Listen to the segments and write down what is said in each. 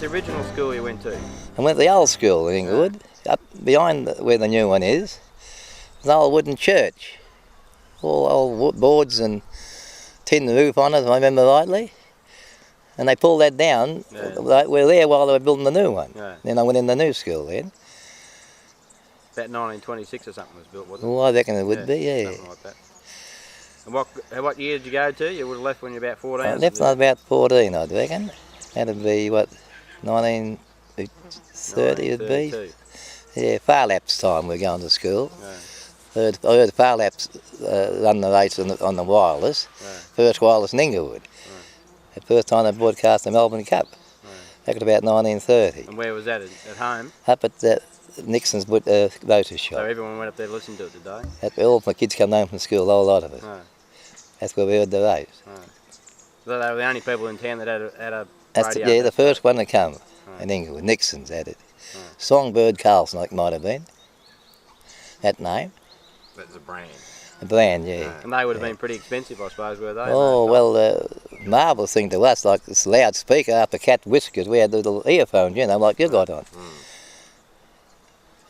the original school you went to? I went to the old school in Inglewood, up behind where the new one is. It's an old wooden church. All old wood boards and tin roof on it, if I remember rightly. And they pulled that down. We were there while they were building the new one. Yeah. Then I went in the new school then. About 1926 or something was built, wasn't it? Well, I reckon it would be, yeah. Something like that. And what year did you go to? You would have left when you were about 14? I left when I was about 14, I reckon. That'd be, what, 1930 it'd be? Yeah, Far Lap's time we were going to school. Yeah. I heard Far Lap's run the race on the wireless, first wireless in Inglewood. The first time they broadcast the Melbourne Cup, back at about 1930. And where was that, at home? Up at Nixon's motor shop. So everyone went up there to listen to it today? All my kids come home from school, a whole lot of it. Right. That's where we heard the race. Right. So they were the only people in town that had a That's radio? the first one to come in Inglewood. Nixon's had it. Songbird Carlson, like might have been. That name. That's a brand. A brand, yeah. And they would have been pretty expensive, I suppose, were they? Oh, well, marvellous thing to us, like this loudspeaker after cat whiskers, we had the little earphones, you know, like you got on.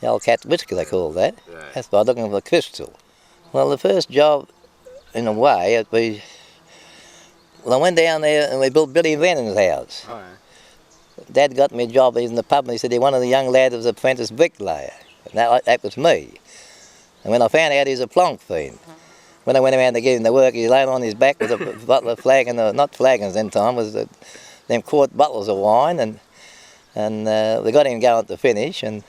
The old cat whisker, they call that. That's by looking for the crystal. Well, the first job, in a way, it'd be... Well, I went down there and we built Billy Brennan's house. Oh, yeah. Dad got me a job, he's in the pub, and he said he wanted a young lad that was an apprentice bricklayer. And that was me. And when I found out he was a plonk fiend, when I went around to give him the work, he laid on his back with a bottle of flagon, not flagons then time, was them quart bottles of wine, and we got him going to finish, and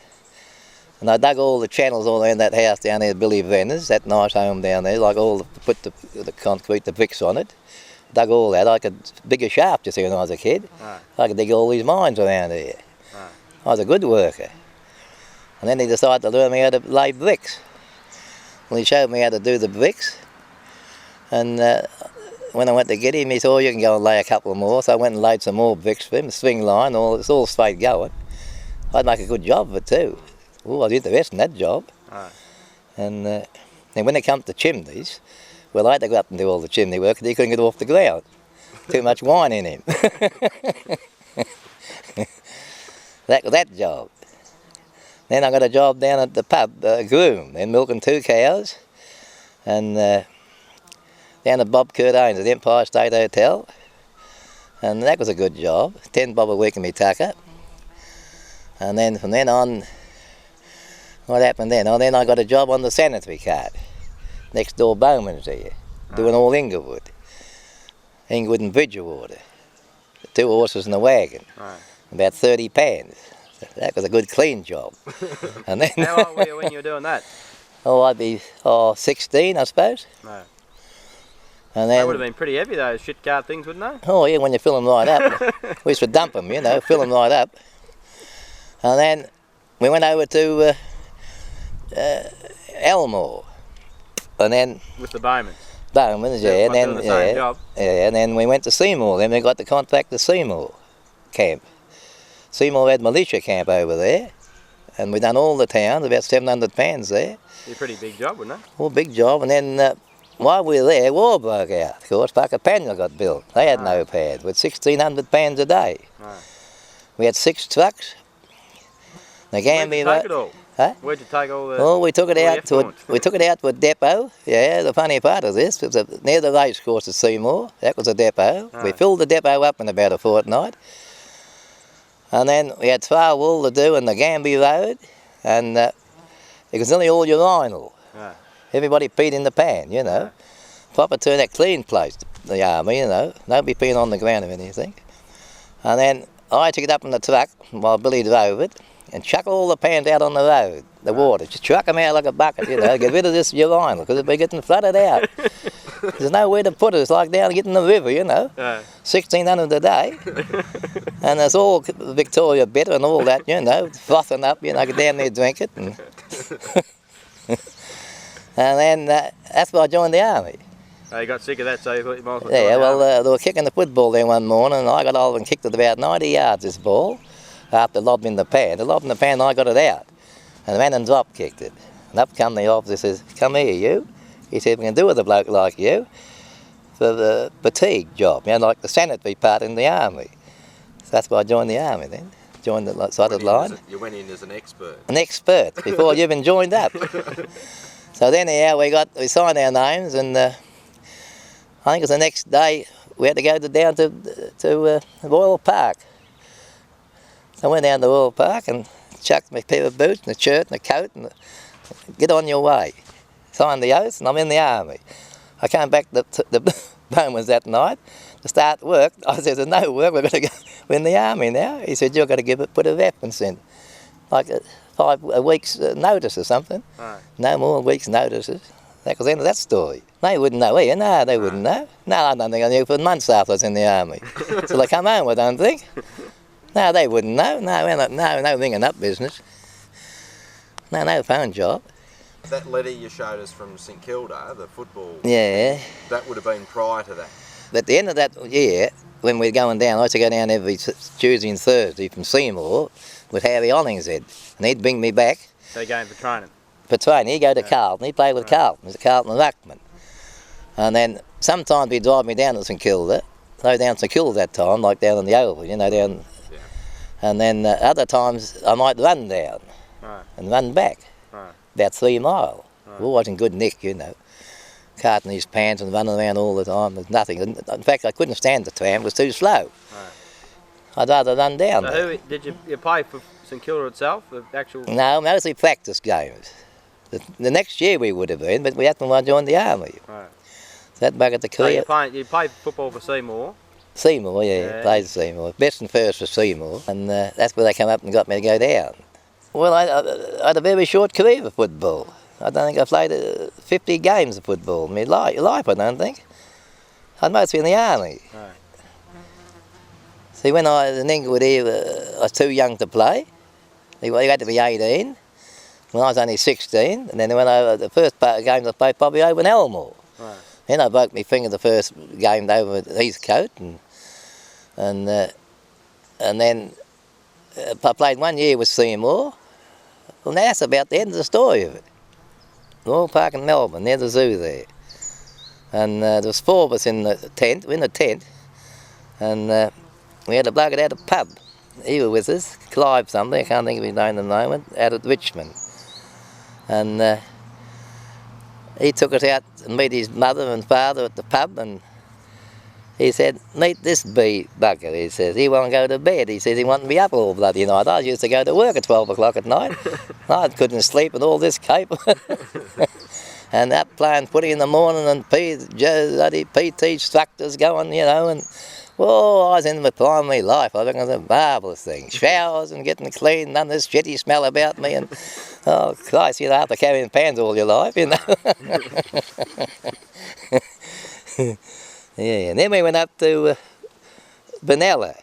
I dug all the channels all around that house down there, Billy Brenner's, that nice home down there, like put the concrete, the bricks on it, dug all that. I could dig a shaft just when I was a kid. Right. I could dig all these mines around here. Right. I was a good worker. And then he decided to learn me how to lay bricks. Well, he showed me how to do the bricks, and when I went to get him, he said, oh, you can go and lay a couple more. So I went and laid some more bricks for him, string line, it's all straight going. I'd make a good job of it too. Oh, I was interested in that job. Right. And then when it come to chimneys, well, I had to go up and do all the chimney work, and he couldn't get off the ground. Too much wine in him. that job. Then I got a job down at the pub, Groom, then milking 2 cows, and down at Bob Curdane's at the Empire State Hotel, and that was a good job, 10 bob a week in me tucker. And then from then on, what happened then? Oh, then I got a job on the sanitary cart, next door Bowman's there, doing all Inglewood and Bridgewater, 2 horses and a wagon, about 30 pans. That was a good clean job. And then How old were you when you were doing that? Oh, I'd be 16, I suppose. No. And then, They would have been pretty heavy, those shit cart things, wouldn't they? oh yeah, when you fill them right up. We used to dump them, you know, fill them right up. And then we went over to Elmore. And then... With the Bowmans? Bowmans, yeah. And then, doing the same job. Yeah, and then we went to Seymour. Then we got the contract to Seymour camp. Seymour had militia camp over there, and we done all the towns, about 700 pans there. Be a pretty big job, wouldn't it? Well, big job, and then while we were there, war broke out. Of course, Parker Panel got built. They had no pads, with 1,600 pans a day. Right. We had 6 trucks. The Where'd you take it all? Huh? Where'd you take all the... Oh, we took it all the out to effluent? we took it out to a depot. Yeah, the funny part of this was near the race course at Seymour. That was a depot. We filled the depot up in about a fortnight. And then we had trial wool to do in the Gambie Road, and it was nearly all urinal. Right. Everybody peed in the pan, you know. Proper turn that clean place, the army, you know. Nobody peeing on the ground or anything. And then I took it up in the truck while Billy drove it, and chuck all the pans out on the road, the water. Just chuck them out like a bucket, you know, get rid of this urinal, because it'll be getting flooded out. There's nowhere to put it. It's like down getting the river, you know. 1,600 a day. And it's all Victoria bitter and all that, you know, frothing up, you know, I could damn near drink it. And then that's why I joined the army. Oh, you got sick of that, so you thought you might as well join Yeah, the well, army. they were kicking the football there one morning, and I got over and kicked it about 90 yards, this ball, after lobbing in the pan. The lob in the pan, I got it out. And the man and drop kicked it. And up come the officer, says, come here, you. He said, we can do with a bloke like you for the fatigue job, you know, like the sanitary part in the army. So that's why I joined the army then. Joined the dotted line. You went in as an expert. An expert before you even joined up. So then anyhow we signed our names, and I think it was the next day we had to go down to Royal Park. So I went down to Royal Park and chucked my pair of boots and a shirt and a coat and get on your way. Signed the oath and I'm in the army. I came back to the Bowman's that night to start work. I said, there's no work, we're in the army now. He said, you've got to put a reference in, like a week's notice or something. Right. No more week's notices. That was the end of that story. They wouldn't know here, no, they wouldn't know. No, I don't think I knew for months after I was in the army. Till I come home, I don't think. No, they wouldn't know. No ringing up business. No phone job. That letter you showed us from St Kilda, the football, Yeah. that would have been prior to that. At the end of that year, when we were going down, I used to go down every Tuesday and Thursday from Seymour with Harry Hollingshead, and he'd bring me back They're going for training. for training. He'd go to Carlton. He played with Carlton. He was a Carlton ruckman. And then sometimes he'd drive me down to St Kilda. I was down to St Kilda that time, like down in the Oval, you know, down. Yeah. And then other times I might run down and run back. About 3 miles. Always in good nick, you know. Carting his pants and running around all the time. There's nothing. In fact, I couldn't stand the tram. It was too slow. I'd rather run down. So there. who did you play for St Kilda itself? The actual. No, mostly practice games. The next year we would have been, but we had to join the army. Right. That back at the So career. you played football for Seymour. Seymour, yeah, played Seymour. Best and first for Seymour, and that's where they come up and got me to go down. Well, I had a very short career for football. I don't think I played 50 games of football in my life, I don't think. I'd mostly in the army. Right. See, when I was in Inglewood here, I was too young to play. You had to be 18. When I was only 16, and then the first part of the games I played probably over in Elmore. Right. Then I broke my finger the first game over at Heathcote, and then I played 1 year with Seymour. Well, now that's about the end of the story of it. Royal Park in Melbourne, near the zoo there. And there was 4 of us in the tent, and we had a bloke at a pub. He was with us, Clive something, I can't think of his name at the moment, out at Richmond. And he took us out to meet his mother and father at the pub, and he said, meet this bee bugger, he says. He won't go to bed. He says he wanted me up all bloody night. I used to go to work at 12 o'clock at night. I couldn't sleep with all this cape. And up playing footy in the morning and PT instructors going, you know, and whoa, I was in the prime of my life. I reckon it was a marvellous thing. Showers and getting clean, none of this shitty smell about me, and oh Christ, you know, after carrying pans all your life, you know. Yeah, and then we went up to Benalla.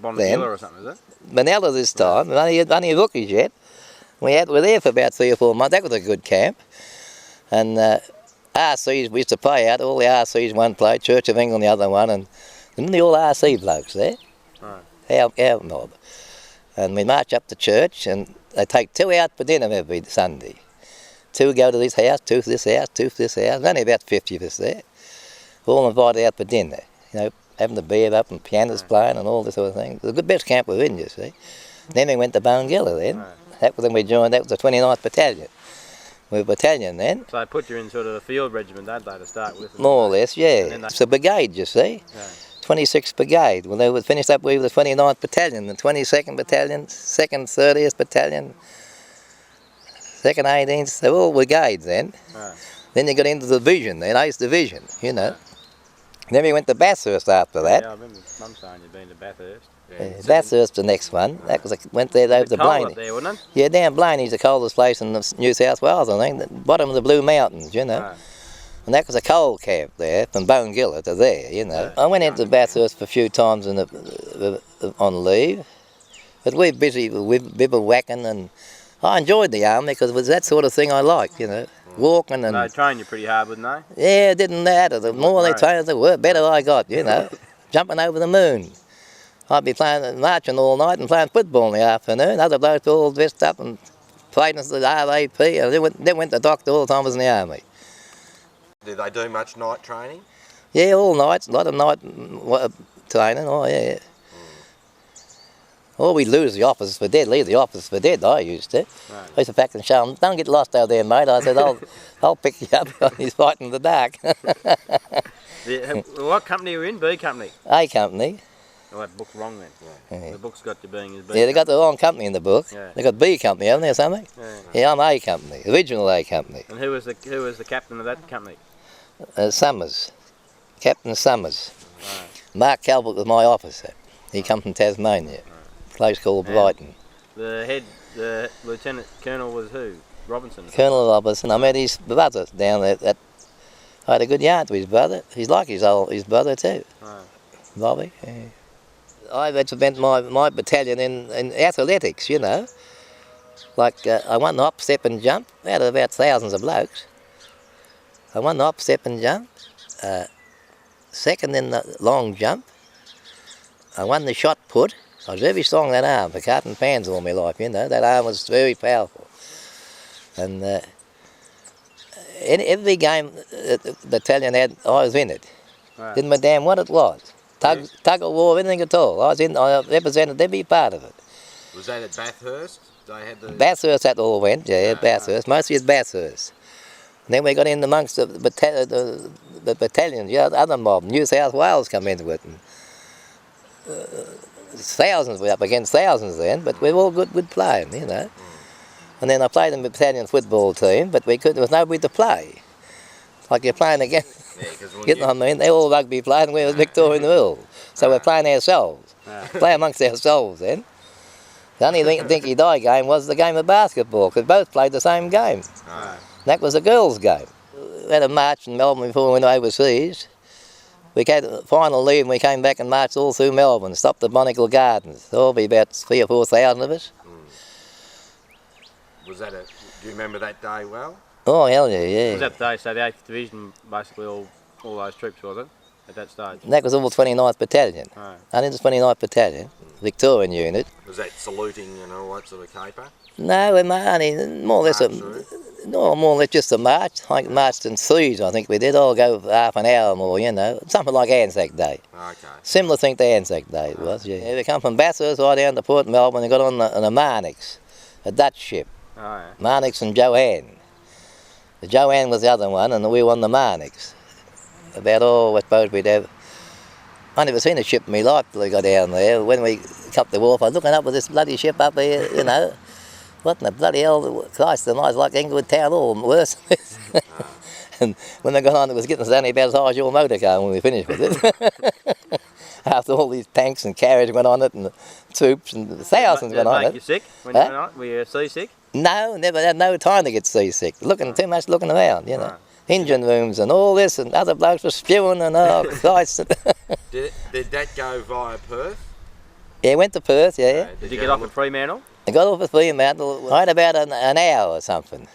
Bonavilla or something, is it? Benalla this time, only rookies yet. We were there for about 3 or 4 months. That was a good camp. And RCs, we used to play out, all the RCs one play, Church of England the other one, and the all RC blokes there, our mob. And we march up to church, and they take 2 out for dinner every Sunday. 2 go to this house, 2 to this house, 2 to this house. There's only about 50 of us there. All invited out for dinner, you know, having the beer up and pianos playing and all this sort of thing. It was the good best camp we were in, you see. Then we went to Bungilla then. That was when we joined, that was the 29th Battalion. We were a battalion then. So they put you in sort of the field regiment, don't they, to start with? More or less, yeah. It's a brigade, you see. 26th Brigade. Well, they were finished up with the 29th Battalion, the 22nd Battalion, 2nd 30th Battalion, 2nd 18th, they were all brigades then. Then you got into the division, then 8th Division, you know. Then we went to Bathurst after that. Yeah, I remember Mum saying you'd been to Bathurst. Bathurst the next one. That was went there over to Blaney. There, wasn't it? Yeah, down Blaney's the coldest place in New South Wales, I think. The bottom of the Blue Mountains, you know. And that was a coal camp there, from Bungilla to there, you know. I went into Bathurst a few times on leave. But we're busy with bivouacking, and I enjoyed the army because it was that sort of thing I liked, you know. Walking and... They trained you pretty hard, wouldn't they? Yeah, it didn't matter. The more they trained, the better I got, you know. Jumping over the moon. I'd be marching all night and playing football in the afternoon. Other blokes all dressed up and playing as the RAP. And they went to the doctor all the time I was in the army. Did they do much night training? Yeah, all nights. A lot of night training. Oh, yeah. Or we'd lose the office for dead, leave the office for dead, I used to. Right. I used to fact and show him, don't get lost out there, mate. I said, I'll pick you up. He's fighting in the dark. What company were you in? B company? A company. Oh, that book's wrong then. Yeah. The book's got you being as B. Yeah, they got the wrong company in the book. Yeah. They got B company, haven't they, or something? Yeah. Yeah, I'm A company, original A company. And who was the captain of that company? Summers, Captain Summers. Right. Mark Calvert was my officer. He come from Tasmania, place called And Brighton. The lieutenant colonel was who? Robinson. Colonel Robinson. I met his brother down there. I had a good yarn to his brother. He's like his brother too, Right. Bobby. Yeah. I represent my battalion in athletics, you know. Like I won the hop, step and jump out of about thousands of blokes. I won the hop, step and jump. Second in the long jump. I won the shot put. I was very strong in that arm for carting pans all my life, you know. That arm was very powerful. And in every game the battalion had, I was in it. Right. Didn't matter damn what it was. Tug of war, anything at all. I represented every part of it. Was that at Bathurst? They had the... Bathurst, that all went, yeah, Bathurst. Mostly at Bathurst. And then we got in amongst the battalions, yeah, other mob. New South Wales come into it. And, thousands, we're up against thousands then, but we're all good playing, you know. And then I played in the battalion football team, but there was nobody to play. Like you're playing against, Yeah, 'cause when you know what I mean? They're all rugby players and we were Victorian rule. So we're playing ourselves. Play amongst ourselves then. The only dinky die game was the game of basketball, because both played the same game. Right. That was a girls' game. We had a march in Melbourne before we went overseas. We had the final leave and we came back and marched all through Melbourne, stopped at Botanical Gardens. There'll be about 3,000 or 4,000 of us. Was that do you remember that day well? Oh, hell yeah, yeah. Was that the day, so the 8th Division, basically all those troops, was it? At that stage? And that was all 29th Battalion. Right. I did the 29th Battalion, Victorian unit. Was that saluting and all that sort of caper? No, we only more or less more or less just a march. I marched in threes, I think we did. I'll go for half an hour more, you know. Something like Anzac Day. Okay. Similar thing to Anzac Day it was, yeah. We come from Bathurst right down to Port Melbourne and got on the Marnix, a Dutch ship. Oh, yeah. Marnix and Joanne. The Joanne was the other one and we won the Marnix. About all, I suppose we'd have. I never seen a ship in my life till we got down there. When we cut the wharf, I was looking up with this bloody ship up here, you know. What in the bloody hell, Christ, the nice like Inglewood Town Hall, worse than this. And when they got on, it was getting us only about as high as your motor car when we finished with it. After all these tanks and carriage went on it and the troops and thousands went on Did it it. make you sick when you went on it? Were you seasick? No, never had no time to get seasick. Too much looking around, you know. Right. Engine rooms and all this and other blokes were spewing and oh Christ. Did that go via Perth? Yeah, went to Perth, yeah. Did you get off at Fremantle? I got off at Fremantle. I had about an hour or something.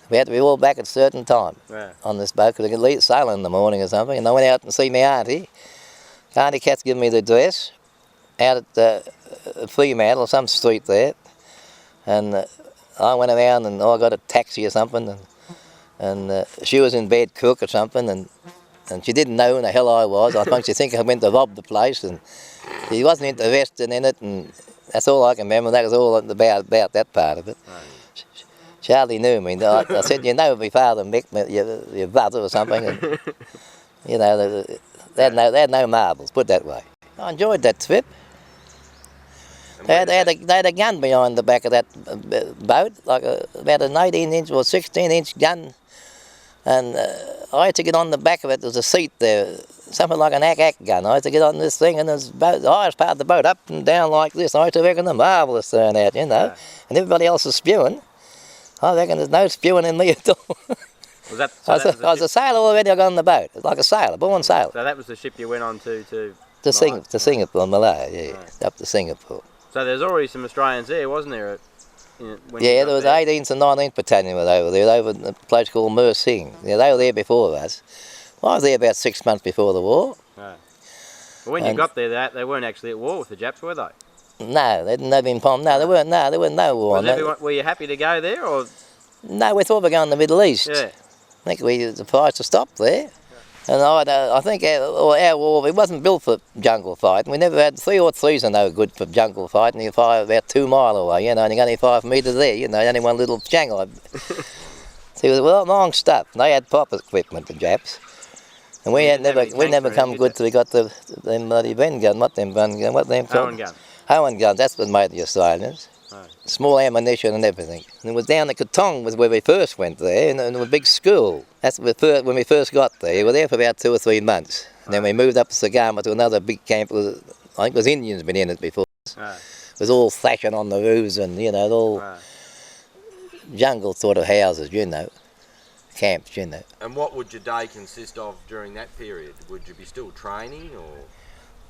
We had to be all back at a certain time Yeah. on this boat because I could leave sailing in the morning or something. And I went out and see my auntie. Auntie Kat's given me the address out at Fremantle, some street there. And I went around and I got a taxi or something. And she was in bed, cook or something. And she didn't know who the hell I was. I think she think I went to rob the place. And she wasn't interested in it. And that's all I can remember. That was all about that part of it. Right. She hardly knew me. I said, you know, my father, Mick, your brother or something. And, you know, they had no marbles, put it that way. I enjoyed that trip. They had a gun behind the back of that boat, like about an 18-inch or 16-inch gun. And I had to get on the back of it. There was a seat there, something like an AK gun. I had to get on this thing, and there's the highest part of the boat up and down like this. I had to reckon the marvellous turn out, you know. Yeah. And everybody else is spewing. I reckon there's no spewing in me at all. Was that, I was a sailor already. I got on the boat, like a sailor, born sailor. So that was the ship you went on to Singapore, Malaya, yeah, Right. up to Singapore. So there's already some Australians there, wasn't there? When you Yeah, got there was there? 18th and 19th Battalion was over there, over in a place called Mersing. Yeah, they were there before us. Well, I was there about 6 months before the war. Right. But when you And- got there, they weren't actually at war with the Japs, were they? No, they didn't have been bombed. No, there weren't no war. Was everyone, were you happy to go there, or? No, we thought we were going to the Middle East. Yeah. I think we were surprised to stop there. And I think our war, it wasn't built for jungle fighting. We never had 303s are no good for jungle fighting. You fire about 2 mile away, you know, and you only fire from here to there, you know, only one little Shanghai. See, it was long stuff. They had proper equipment, the Japs. And we never come good till we got them bloody Ven gun, what them gun, what them called? Owen gun. Owen guns, that's what made the Australians. Right. Small ammunition and everything. And it was down at Katong was where we first went there, and it was a big school. That's when we first got there. We were there for about 2 or 3 months. And then we moved up to Sagama to another big camp. I think it was Indians been in it before. Right. It was all thatching on the roofs and, you know, all Right. jungle sort of houses, you know, camps, you know. And what would your day consist of during that period? Would you be still training or?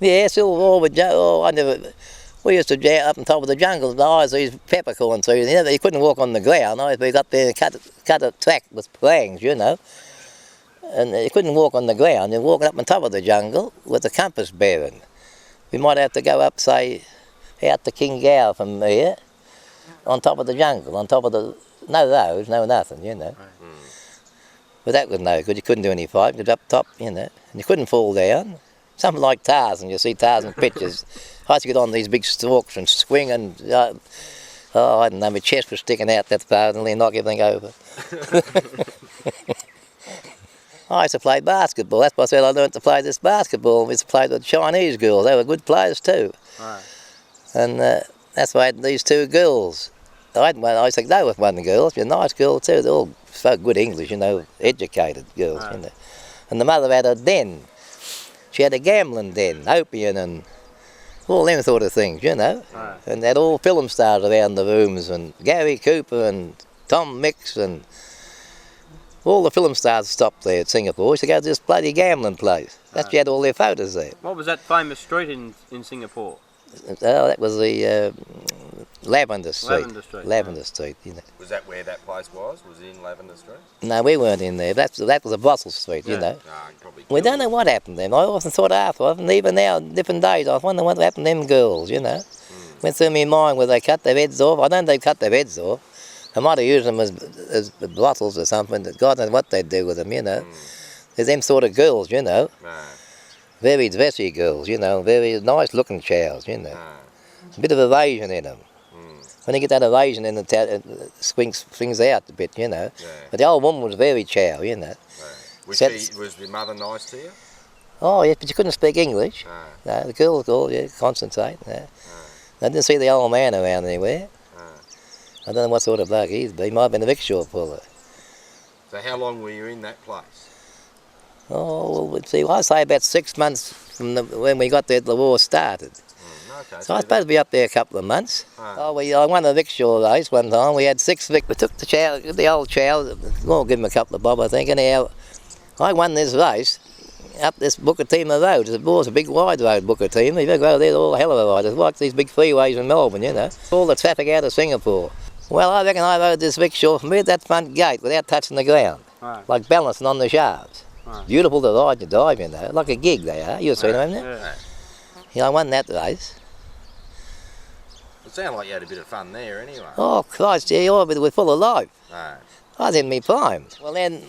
Yeah, still all with we used to jam up on top of the jungle, these peppercorn trees. You couldn't walk on the ground. We got there and cut a track with planks, you know. And you couldn't walk on the ground. You're walking up on top of the jungle with the compass bearing. We might have to go up, say, out to King Gow from here, on top of the jungle, on top of no roads, no nothing, you know. Right. But that was no good. You couldn't do any fighting. It was up top, you know. And you couldn't fall down. Something like Tarzan. You see Tarzan pictures. I used to get on these big stalks and swing and, I don't know, my chest was sticking out that far and nearly knock everything over. I used to play basketball. That's why I said I learned to play this basketball. We used to play with Chinese girls. They were good players too. Right. And that's why I had these 2 girls. I used to go with one girl. She was a nice girl too. They all spoke good English, you know, educated girls. Right. You know. And the mother had a den. She had a gambling den, opium and all them sort of things, you know. Right. And they had all film stars around the rooms, and Gary Cooper and Tom Mix and all the film stars stopped there at Singapore. We used to go to this bloody gambling place. That's Right. You had all their photos there. What was that famous street in Singapore? Oh, that was the Lavender Street. Lavender Street, Lavender Street, you know. Was that where that place was? Was it in Lavender Street? No, we weren't in there. That was a Brussels Street, you Yeah. know. Ah, you probably We killed don't know what happened to them. I often thought after, and even now, different days, I wonder what happened to them girls, you know. Went through my mind where they cut their heads off. I don't know if they cut their heads off. They might have used them as bottles or something. God knows what they'd do with them, you know. There's them sort of girls, you know. Ah, Very dressy girls, you know. Very nice looking chows, you know. ah. A bit of evasion in them. When you get that evasion in it swings out a bit, you know. Yeah. But the old woman was very chow, you know. Was That's- was the mother nice to you? Oh, yes, but you couldn't speak English. Ah, No, the girls all, yeah, concentrate. No. I didn't see the old man around anywhere. ah. I don't know what sort of bloke he'd be. He might have been a rickshaw puller. So how long were you in that place? Oh, well, let's see. I'd say about 6 months from when we got there, the war started. Okay. So I was supposed to be up there a couple of months. Ah. I won a rickshaw race one time. We had 6 We took the old chow. We'll give him a couple of bob, I think. Anyhow, I won this race up this Bukit-Timah Road. It was a big wide road, Bukit-Timah. You go there, all a hell of a ride. It's like these big freeways in Melbourne, you know. All the traffic out of Singapore. Well, I reckon I rode this rickshaw from here to that front gate without touching the ground. Right. Like balancing on the shafts. Right. Beautiful to ride and drive, you know. Like a gig they are. You've seen them, haven't you? Yeah. Yeah, I won that race. It sounded like you had a bit of fun there anyway. Oh, Christ, yeah, we're full of life. Ah, I was in my prime. Well, then,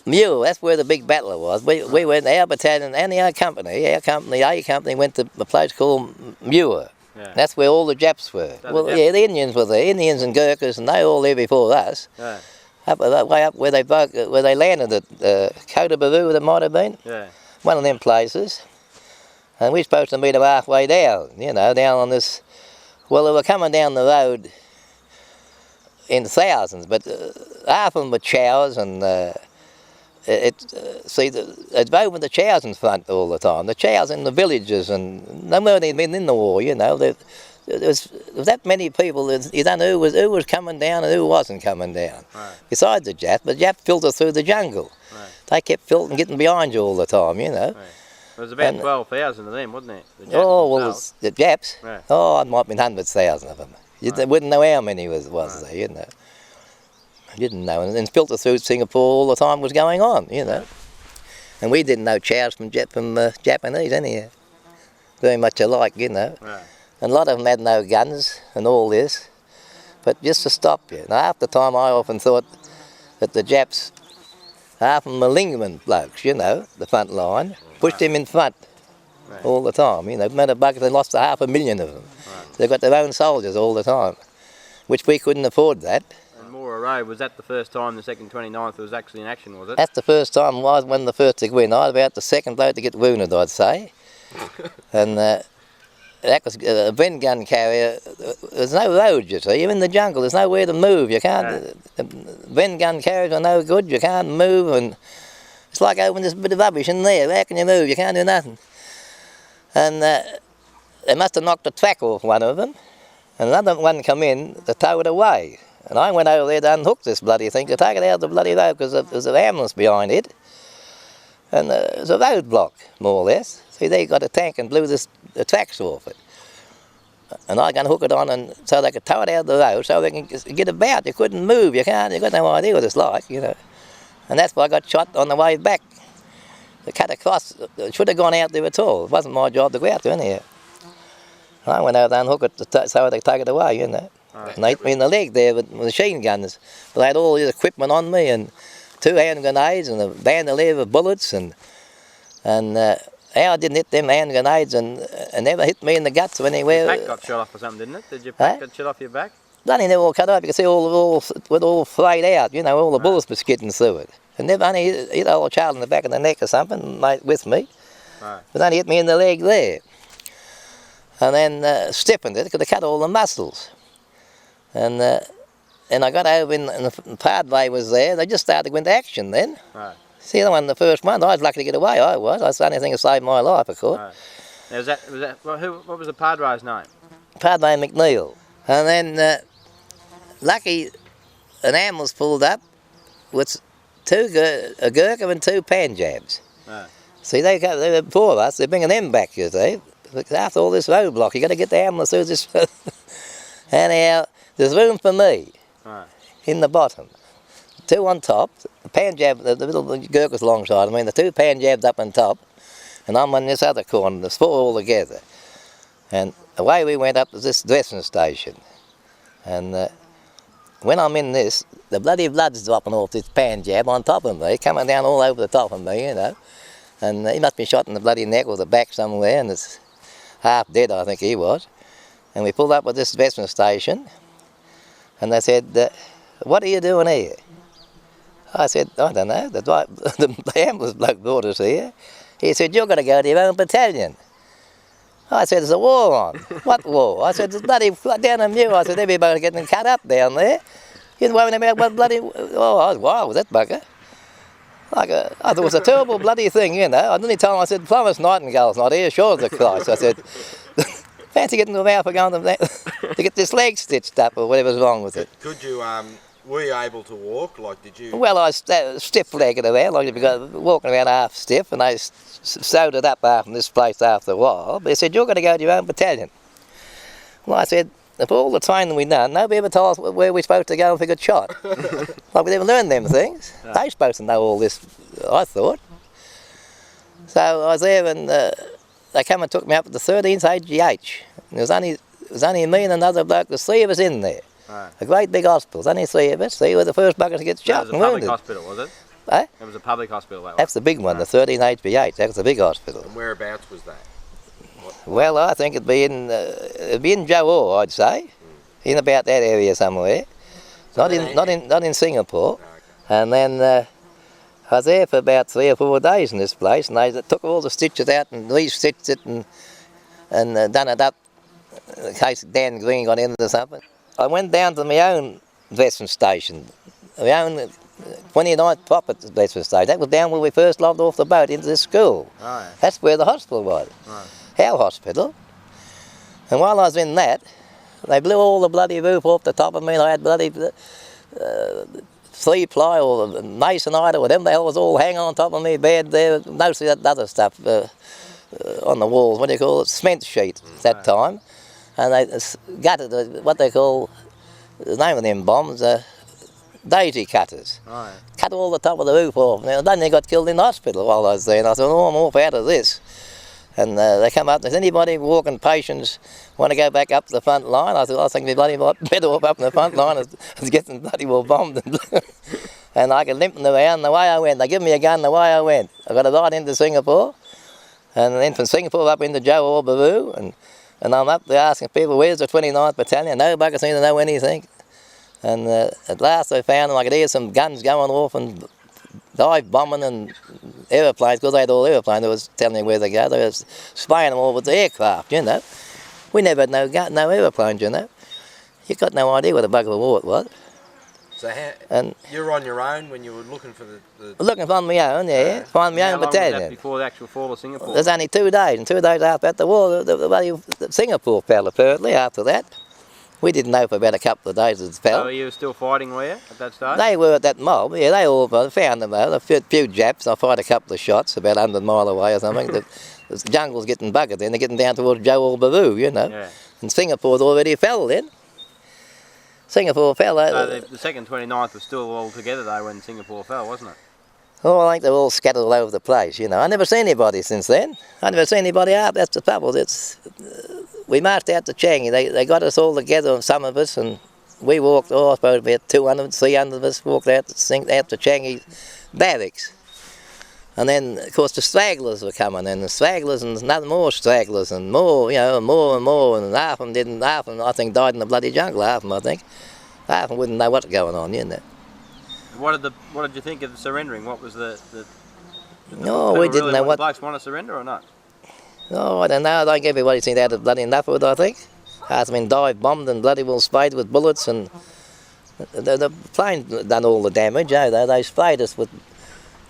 Mew, that's where the big battle was. We went, our battalion and our company, A company went to a place called Muir. Yeah. That's where all the Japs were. So Well, the Japs- yeah, the Indians were there, Indians and Gurkhas, and they were all there before us. Yeah. Way up where they landed at Kota Baru, that might have been. Yeah. One of them places. And we were supposed to meet them halfway down, you know, down on this. Well, they were coming down the road in thousands, but half of them were chows, and it's over the chows in front all the time. The chows in the villages, and they weren't even in the war, you know. There was that many people, you don't know who was coming down and who wasn't coming down. Right. Besides the Jap, the Jap filtered through the jungle. Right. They kept filtering, getting behind you all the time, you know. Right. It was about And- 12,000 of them, wasn't it? The Japs Oh, well, themselves. the Japs? Right. Oh, it might have been 100,000 of them. You Right. wouldn't know how many was Right. there, you know. You didn't know. And then filter through Singapore all the time was going on, you know. And we didn't know chows from Japanese anyhow. Very much alike, you know. Right. And a lot of them had no guns and all this. But just to stop you. Now, half the time I often thought that the Japs half of them malignant blokes, you know, the front line. Pushed him in front all the time, you know. Metabugger, they lost 500,000 of them. So they've got their own soldiers all the time, which we couldn't afford that. And Moora Road, was that the first time the 2nd 29th was actually in action, was it? That's the first time I was one of the first to win. I was about the second bloke to get wounded, I'd say. And that was a Ven gun carrier. There's no road, you see. You're in the jungle. There's nowhere to move. You can't. Ven gun carriers are no good. You can't move, and it's like opening this bit of rubbish in there. How can you move? You can't do nothing. And they must have knocked the track off one of them, and another one come in to tow it away. And I went over there to unhook this bloody thing to take it out of the bloody road because there's an ambulance behind it, and it was a roadblock, more or less. See, they got a tank and blew the tracks off it. And I can hook it on and so they could tow it out of the road so they can get about. You couldn't move, you got no idea what it's like, you know. And that's why I got shot on the way back. They cut across, it should have gone out there at all. It wasn't my job to go out there anyhow. I went over there and hooked it so they could take it away, you know. And they hit me in the leg there with machine guns. But they had all this equipment on me and 2 hand grenades and a bandolier of bullets and how I didn't hit them hand grenades and never hit me in the guts or anywhere. Your back got shot off or something, didn't it? Did your back get shot off your back? Bloody never all cut up. You can see all frayed out, you know, all the bullets were skidding through it. And never only hit a old child in the back of the neck or something, mate, with me. Right. But only hit me in the leg there. And then stiffened it because they cut all the muscles. And I got over and the Padway was there. They just started to go into action then. Right. See, the first one, I was lucky to get away, I was. That's the only thing that saved my life, of course. Right. Now, was that what was the Padway's name? Padway McNeil. And then, lucky, an ambulance pulled up with a Gurkha and 2 Panjabs. Right. See, they were poor of us, they're bringing them back, you see. After all this roadblock, you got to get the ambulance through this. Anyhow, there's room for me in the bottom. 2 on top, the Panjab, the little Gurkhas alongside, the 2 Panjabs up on top, and I'm on this other corner, there's 4 all together. And away we went up to this dressing station. And when I'm in this, the bloody blood's dropping off this Panjab on top of me, coming down all over the top of me, you know. And he must be shot in the bloody neck or the back somewhere, and it's half dead, I think he was. And we pulled up at this dressing station, and they said, what are you doing here? I said, I don't know, the ambulance bloke brought us here. He said, you're going to go to your own battalion. I said, there's a war on. What war? I said, there's bloody down in Mew. I said, everybody's getting cut up down there. You're worrying about what bloody... Oh, I was wild with that bugger. I thought it was a terrible bloody thing, you know. And any time I said, Florence Nightingale's not here, sure as the Christ. I said, fancy getting to the mouth going to get this leg stitched up or whatever's wrong with it. Could you, were you able to walk? Like, did you? Well, I was stiff-legged around, like walking around half stiff, and I sewed it up from this place after a while. But they said, you're going to go to your own battalion. Well, I said, for all the training we've done, nobody ever told us where we're supposed to go if we got shot. Like, we never learned them things. No. They're supposed to know all this, I thought. So I was there, and they come and took me up to the 13th AGH. And it was only me and another bloke, there's 3 of us in there. Right. A great big hospital, there's only 3 of us. See, we were the first buggers to get shot and wounded. That was a public hospital, was it? Eh? It was a public hospital, that was. That's the big one, the 13th HBH, that was the big hospital. And whereabouts was that? Well, I think it'd be in Johor, I'd say, in about that area somewhere. Not in Singapore. Okay. And then I was there for about 3 or 4 days in this place, and they took all the stitches out and re-stitched it and done it up in case Dan Green got into something. I went down to my own dressing station, my own 29th proper dressing station. That was down where we first lobbed off the boat into this school. Right. That's where the hospital was, our hospital. And while I was in that, they blew all the bloody roof off the top of me, and I had bloody 3-ply or masonite or whatever the hell was all hanging on top of me bed there. Mostly that other stuff on the walls, what do you call it, cement sheet at that time. And they gutted what they call, the name of them bombs, daisy cutters. Right. Cut all the top of the roof off. Now, then they got killed in the hospital while I was there, and I thought, oh, I'm off out of this. And they come up and said, anybody walking patients want to go back up to the front line? I thought, I think they're bloody better off up in the front line as getting bloody well bombed. And I could limping around the way I went. They give me a gun the way I went. I got a ride into Singapore, and then from Singapore up into Johor Bahru, and I'm up there asking people, where's the 29th Battalion? Nobody seemed to know anything. And at last I found them. I could hear some guns going off and dive bombing and aeroplanes, because they had all aeroplanes. They was telling me where they go. They was spraying them all with the aircraft, you know. We never had no aeroplanes, you know. You got no idea what a bug of a war it was. So And you were on your own when you were looking for the looking for my own, yeah, find my How own long was that battalion. before the actual fall of Singapore? There's only 2 days, and 2 days after that, the war, the Singapore fell apparently after that. We didn't know for about a couple of days it fell. So you were still fighting, were you, at that stage? They were at that mob, yeah, they all found them though. A few Japs, I fired a couple of shots about 100 mile away or something. The jungle's getting buggered then, they're getting down towards Johor Bahru, you know. Yeah. And Singapore's already fell then. Singapore fell. So the second 29th was still all together though when Singapore fell, wasn't it? Oh, I think they're all scattered all over the place, you know. I never seen anybody since then. I never seen anybody out, that's the trouble. We marched out to Changi, they got us all together, some of us, and we walked, I suppose about 200, 300 of us walked out to Changi barracks. And then, of course, the stragglers were coming, and the stragglers and nothing more stragglers, and more, you know, more and more, and half of them I think died in the bloody jungle, half of them, I think. Half of them wouldn't know what's going on, you know. What did you think of surrendering? What was the No, we didn't know what. The blokes want to surrender or not? Oh, I don't know, I think everybody seemed to have bloody enough of it, I think. Half of them dive bombed and bloody well sprayed with bullets, and the plane done all the damage, you know, they sprayed us with.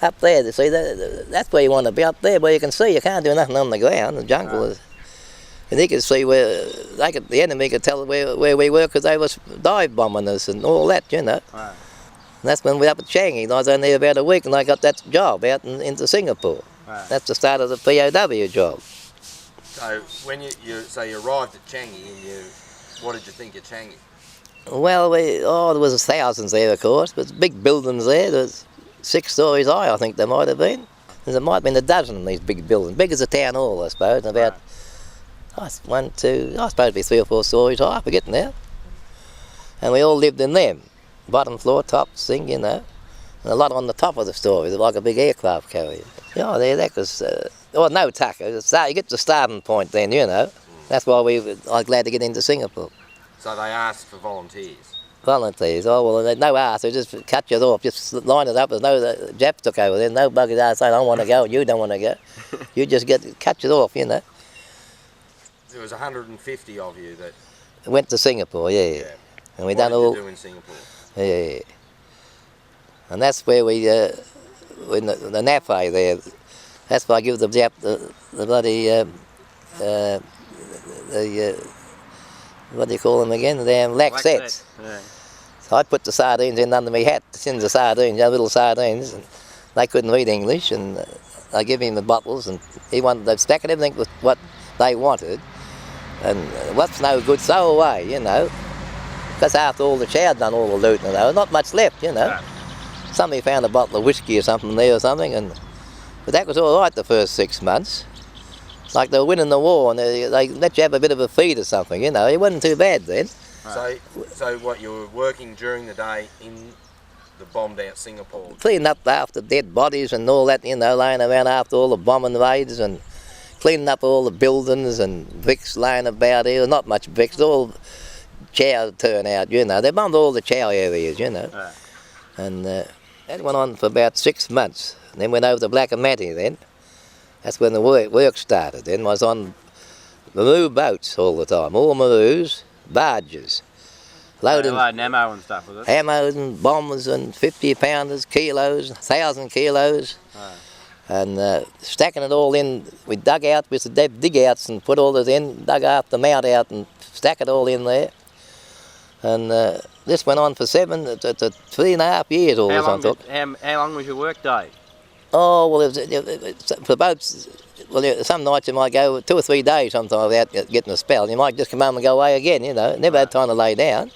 Up there, you see, that's where you want to be, up there where you can see. You can't do nothing on the ground. The jungle is. And you could see where the enemy could tell where we were, because they was dive bombing us and all that, you know. Right. And that's when we were up at Changi. I was only there about a week, and I got that job out into Singapore. Right. That's the start of the POW job. So when you arrived at Changi, and what did you think of Changi? Well, there was thousands there, of course, but big buildings there. There's 6 stories high, I think there might have been. There might have been a dozen of these big buildings, big as a town hall, I suppose, and about, I suppose it'd be 3 or 4 stories high, I forget now. And we all lived in them, bottom floor, top thing, you know, and a lot on the top of the stories, like a big aircraft carrier. Yeah, that was, no tucker, you get to the starting point then, you know. That's why I was glad to get into Singapore. So they asked for volunteers? Volunteers, oh well, no ask, they just cut you off, just line it up. There's no Japs took over then, no buggers out saying I want to go, you don't want to go. You just cut you off, you know. There was 150 of you that went to Singapore, yeah. And we what done did all. you do in Singapore? Yeah. And that's where we, in the NAFA there, that's why I give the Jap the bloody, what do you call them again? The damn laxettes. Yeah. So I put the sardines in under my hat, the tins of sardines, little sardines, and they couldn't read English, and I give him the bottles, and he wanted, they stacked everything with what they wanted, and what's no good, throw away, you know, because after all the chow done all the looting, there was not much left, you know. Yeah. Somebody found a bottle of whiskey or something there or something, but that was all right the first 6 months. Like they were winning the war, and they let you have a bit of a feed or something, you know. It wasn't too bad then. Right. So what, you were working during the day in the bombed out Singapore? Cleaning up after dead bodies and all that, you know, laying around after all the bombing raids, and cleaning up all the buildings and bricks laying about here. Not much bricks, all chow turn out, you know. They bombed all the chow areas, you know. Right. And that went on for about 6 months. And then went over to Blackamatty then. That's when the work started. Then I was on Maru boats all the time, all Marus, barges. Loading ammo and stuff with it. ammo and bombers and 50-pounders, kilos, 1,000 kilos. Right. And stacking it all in. We dug out with the dig outs and put all this in, dug half the mount out and stack it all in there. And this went on for 3.5 years all this on top. How long was your work day? Oh, well, for boats, well, some nights you might go 2 or 3 days sometimes without getting a spell. You might just come home and go away again, you know. Never had time to lay down.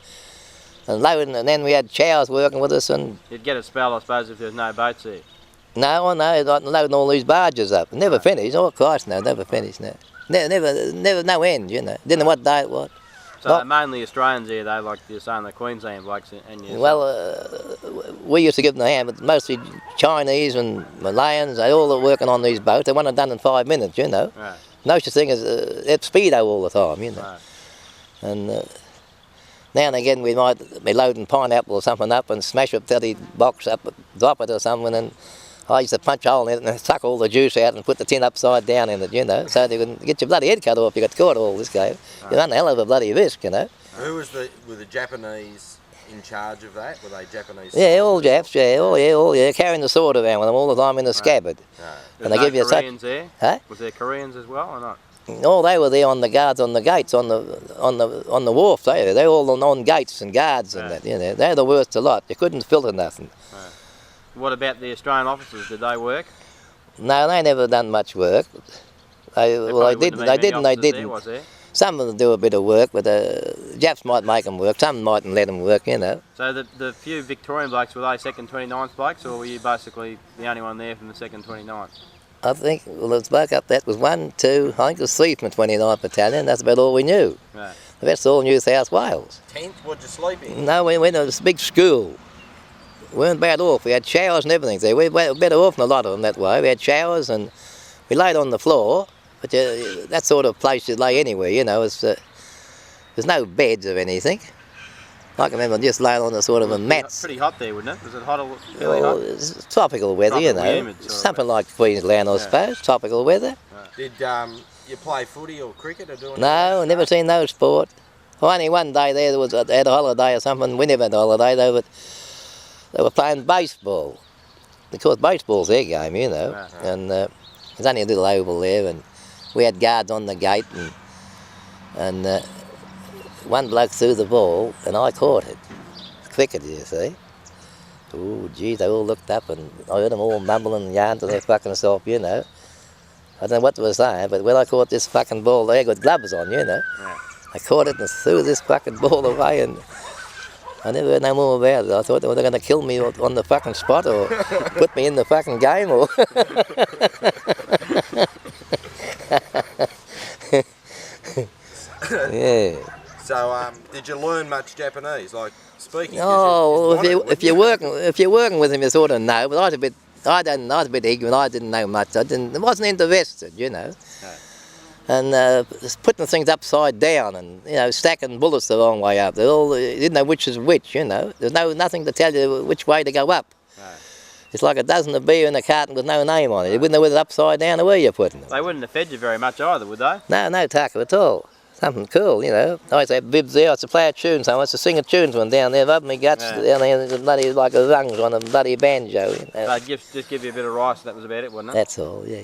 And loading, and then we had chows working with us, and You'd get a spell, I suppose, if there was no boats there. no, loading all these barges up. Never finished. Oh, Christ, no, never finished, no. Never, no end, you know. Didn't know what day it was. So mainly Australians there, though, like you're saying, the Queensland blokes and you. Well, we used to give them a hand, but mostly Chinese and Malayans, they all are working on these boats. They want it done in 5 minutes, you know. Right. No such thing as at speedo all the time, you know. Right. And now and again we might be loading pineapple or something up and smash a 30 box up, drop it or something, and I used to punch a hole in it and suck all the juice out and put the tin upside down in it, you know, so you can get your bloody head cut off if you got caught all this game. You run a hell of a bloody risk, you know. Who were the Japanese in charge of that? Were they Japanese? Yeah, all Japs, yeah, carrying the sword around with them all the time in the scabbard. And they give you Koreans there? Huh? Was there Koreans as well or not? Oh, they were there on the guards on the gates, on the wharf. They're all on gates and guards and that. You know, they're the worst of lot. You couldn't filter nothing. Right. What about the Australian officers? Did they work? No, they never done much work. They didn't. There, was there? Some of them do a bit of work, but Japs might make them work. Some mightn't let them work, you know. So the few Victorian blokes, were they second 29th blokes, or were you basically the only one there from the second 29th? I think, well, the bloke up that was 1, 2, I think it was 3 from the 29th Battalion. That's about all we knew. Right. The rest all New South Wales. Tent? What'd you sleep in? No, we went to this big school. We weren't bad off. We had showers and everything there. We were better off than a lot of them that way. We had showers and we laid on the floor. But that sort of place you lay anywhere, you know. There's no beds or anything. I can remember just laying on the sort of a mats. Pretty hot there, wouldn't it? Was it hot or fairly hot? It's tropical weather, Tropical, you know. humid sort of Something like Queensland, I suppose. Tropical weather. Did you play footy or cricket or do anything? No, never seen no sport. Well, only one day there was had a holiday or something. We never had a holiday. They were playing baseball. Of course, baseball's their game, you know. Right. And there's only a little oval there, and we had guards on the gate, and one bloke threw the ball, and I caught it. Cricket, you see. Oh, geez, they all looked up, and I heard them all mumbling and yarning to their fucking self, you know. I don't know what they were saying, but when I caught this fucking ball, they got gloves on, you know. Yeah. I caught it and threw this fucking ball away, and I never heard no more about it. I thought they were going to kill me on the fucking spot or put me in the fucking game or... Yeah. So, did you learn much Japanese? Like speaking? Oh, if you're working with him, you sort of know. But I was a bit ignorant. I didn't know much. I wasn't interested, you know. No. And just putting things upside down and stacking bullets the wrong way up. You didn't know which is which, you know. There's nothing to tell you which way to go up. No. It's like a dozen of beer in a carton with no name on it. You wouldn't know whether it's upside down or where you're putting them. They wouldn't have fed you very much either, would they? No taco at all. Something cool, you know. I used to have bibs there. I used to play a tune. So I used to sing a tunes one down there, rubbing my guts down there, bloody like a rungs on a bloody banjo. You know. They'd just give you a bit of rice, and that was about it, wouldn't it? That's all, yeah.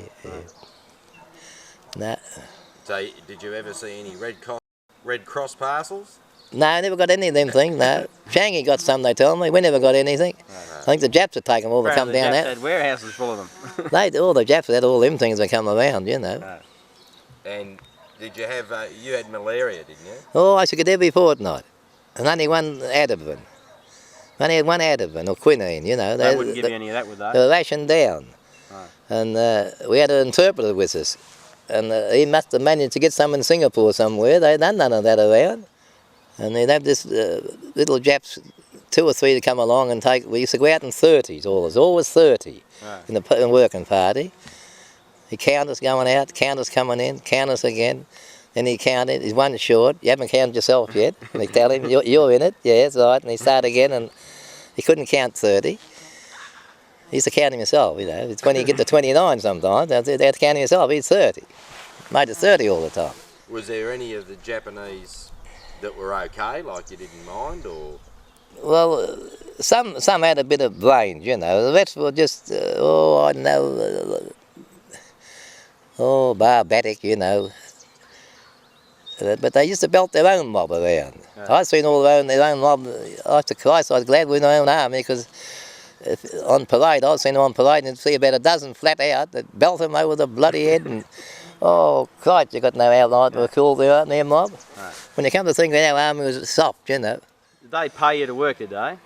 No. So, did you ever see any Red Cross parcels? No, I never got any of them things, no. Changi got some, they tell me. We never got anything. No. I think the Japs had taken them all to come down the there. Japs had warehouses full of them. All the Japs had all them things that come around, you know. No. And did you have, you had malaria, didn't you? Oh, I used to get every fortnight. And only one Ativan. Only had one Ativan or quinine, you know. They wouldn't give you any of that, would they? They were rationed down. Right. And we had an interpreter with us. And he must have managed to get some in Singapore somewhere. They'd done none of that around. And they'd have this little Japs, 2 or 3 to come along and take. We used to go out in 30s, always 30 Right. in the working party. He count us going out, count us coming in, count us again. Then he counted, he's one short. You haven't counted yourself yet. And he tell him, you're in it. Yeah, that's right. And he started again, and he couldn't count 30. He used to count himself, you know. It's when you get to 29 sometimes, they have to count himself. He's 30. Made it 30 all the time. Was there any of the Japanese that were okay, like you didn't mind, or? Well, some had a bit of brains, you know. The rest were just, I don't know, barbaric, you know. But they used to belt their own mob around. Yeah. I've seen their own mob. After Christ, I was glad we were in our own army because on parade, I've seen them on parade and see about a dozen flat out that belt them over the bloody head and, oh, Christ, you got no outline to cool their mob. Right. When you come to think our army was soft, you know. Did they pay you to work, did they?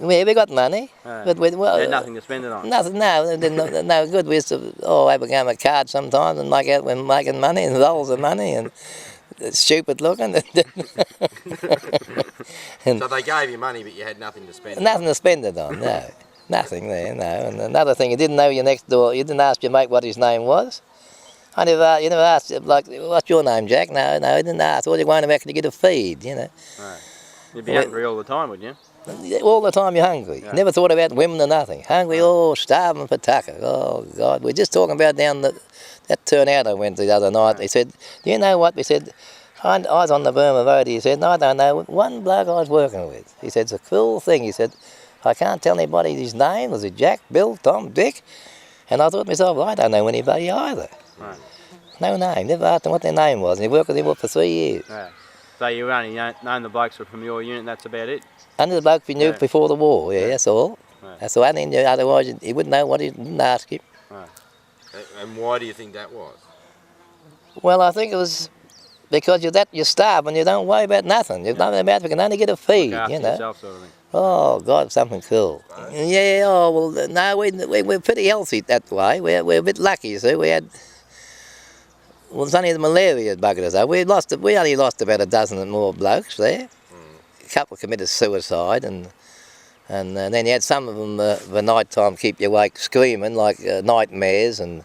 Yeah, we got money, Right. but we You had nothing to spend it on. Nothing, no good. We used to have a game of cards sometimes and make out we're making money and rolls of money, and Stupid looking. So they gave you money, but you had nothing to spend. Nothing to spend it on, no. Nothing there, no. And another thing, you didn't know your next door, you didn't ask your mate what his name was. You never asked, like, what's your name, Jack? No, you didn't ask. All you wanted back to get a feed, you know. Right. You'd be hungry all the time, wouldn't you? All the time you're hungry. Yeah. Never thought about women or nothing. Hungry, starving for tucker. Oh, God. We're just talking about down that turnout I went to the other night. He said, do you know what? We said, I was on the Burma Road. He said, no, I don't know. One bloke I was working with. He said, it's a cool thing. He said, I can't tell anybody his name. Was it Jack, Bill, Tom, Dick? And I thought to myself, well, I don't know anybody either. Right. No name. Never asked him what their name was. And he worked with him for 3 years. Right. So you only known the blokes were from your unit, that's about it? Only the bloke we knew Yeah. before the war, yeah, that's all. Right. That's all. And otherwise, he wouldn't know what he didn't ask him. Right. And why do you think that was? Well, I think it was because you're starved and you don't worry about nothing. You're not about, you can only get a feed, Look after you know. yourself sort of thing. Oh, God, something cool. Yeah, oh, well, no, we're pretty healthy that way. We're a bit lucky, you see. Well, it's only the malaria that buggered us up. We only lost about a dozen and more blokes there. A couple committed suicide, and then you had some of them the night time keep you awake screaming like nightmares, and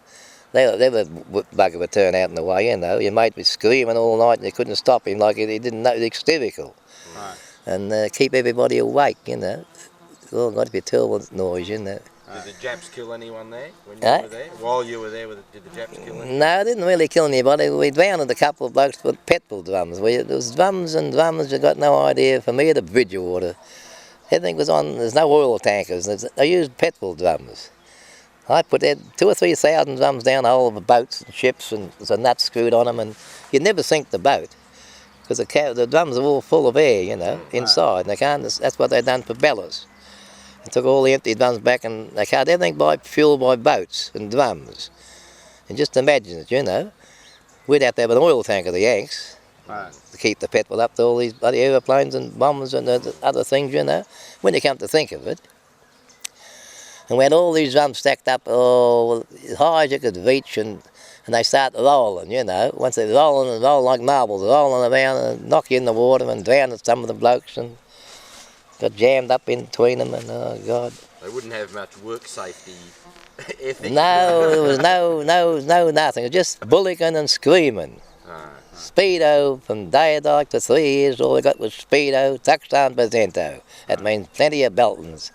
they were bugger would turn out in the way, you know. Your mate was screaming all night and you couldn't stop him, like he didn't know, hysterical. Right. And keep everybody awake, you know. Oh, God, it'd be a terrible noise, you know. Did the Japs kill anyone there when you Eh? were there? While you were there, did the Japs kill anyone? No, it didn't really kill anybody. We drowned a couple of blokes with petrol drums. There was drums and drums, you got no idea. For me, the Bridgewater, everything was on, there's no oil tankers. They used petrol drums. I put 2,000 or 3,000 drums down the whole of the boats and ships, and there's a nut screwed on them, and you'd never sink the boat. Because the drums are all full of air, you know, inside. And they can't, that's what they've done for Bellas. They took all the empty drums back and they carried everything by fuel by boats and drums. And just imagine it, you know. We'd have to have an oil tanker, the Yanks, Right. to keep the petrol up to all these bloody aeroplanes and bombers and the other things, you know, when you come to think of it. And we had all these drums stacked up, as high as you could reach, and they start rolling, you know. Once they're rolling and rolling like marbles, rolling around and knock you in the water and drown some of the blokes and got jammed up in between them, and oh, God. They wouldn't have much work safety ethic. No, there was no nothing. It was just bullocking and screaming. Speedo from day to 3 years, all we got was Speedo, Tuxan Presento. That means plenty of Beltons.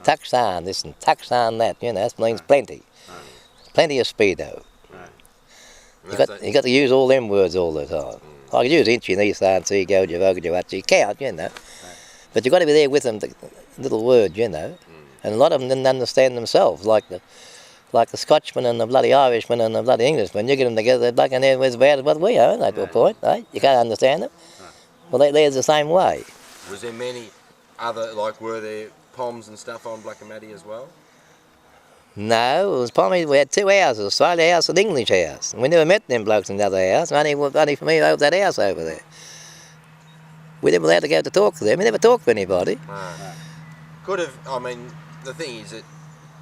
Tuxan this and Tuxan that, you know, that means plenty. Plenty of Speedo. You got to use all them words all the time. I could use Inchy, Nissan, Seago, Javoga, Javachi, count, you know. But you've got to be there with them, the little word, you know. And a lot of them didn't understand themselves, like the Scotchman and the bloody Irishman and the bloody Englishman. You get them together, they're black and they're as bad as what we are, at that point, eh? You can't understand them. Well, they're the same way. Was there many other, like, were there Poms and stuff on Blackamatty as well? No, it was probably, we had 2 houses, Australia House and English House. And we never met them blokes in the other house, only for me over that house over there. We never allowed to go to talk to them, we never talked to anybody. Could have, I mean, the thing is that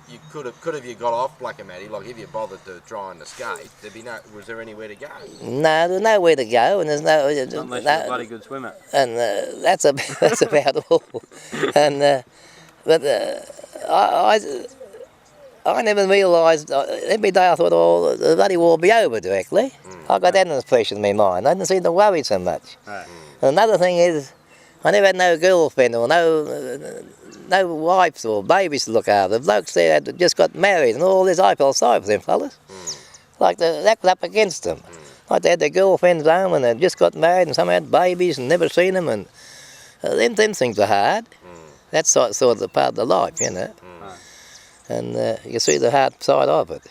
you could have you got off Blackamatty, like if you bothered to try and escape, was there anywhere to go? No, there's nowhere to go, and there's no... Not unless you're a bloody good swimmer. And that's about all. And I never realised, every day I thought, oh, the bloody war will be over directly. I got that impression in my mind. I didn't seem to worry so much. Right. And another thing is, I never had no girlfriend or no wives or babies to look after. The blokes there had just got married and all this. I felt sorry for them fellas. Like that was up against them. Like they had their girlfriends home and they just got married and some had babies and never seen them, and them things are hard. That's sort of the part of the life, you know. And you see the hard side of it.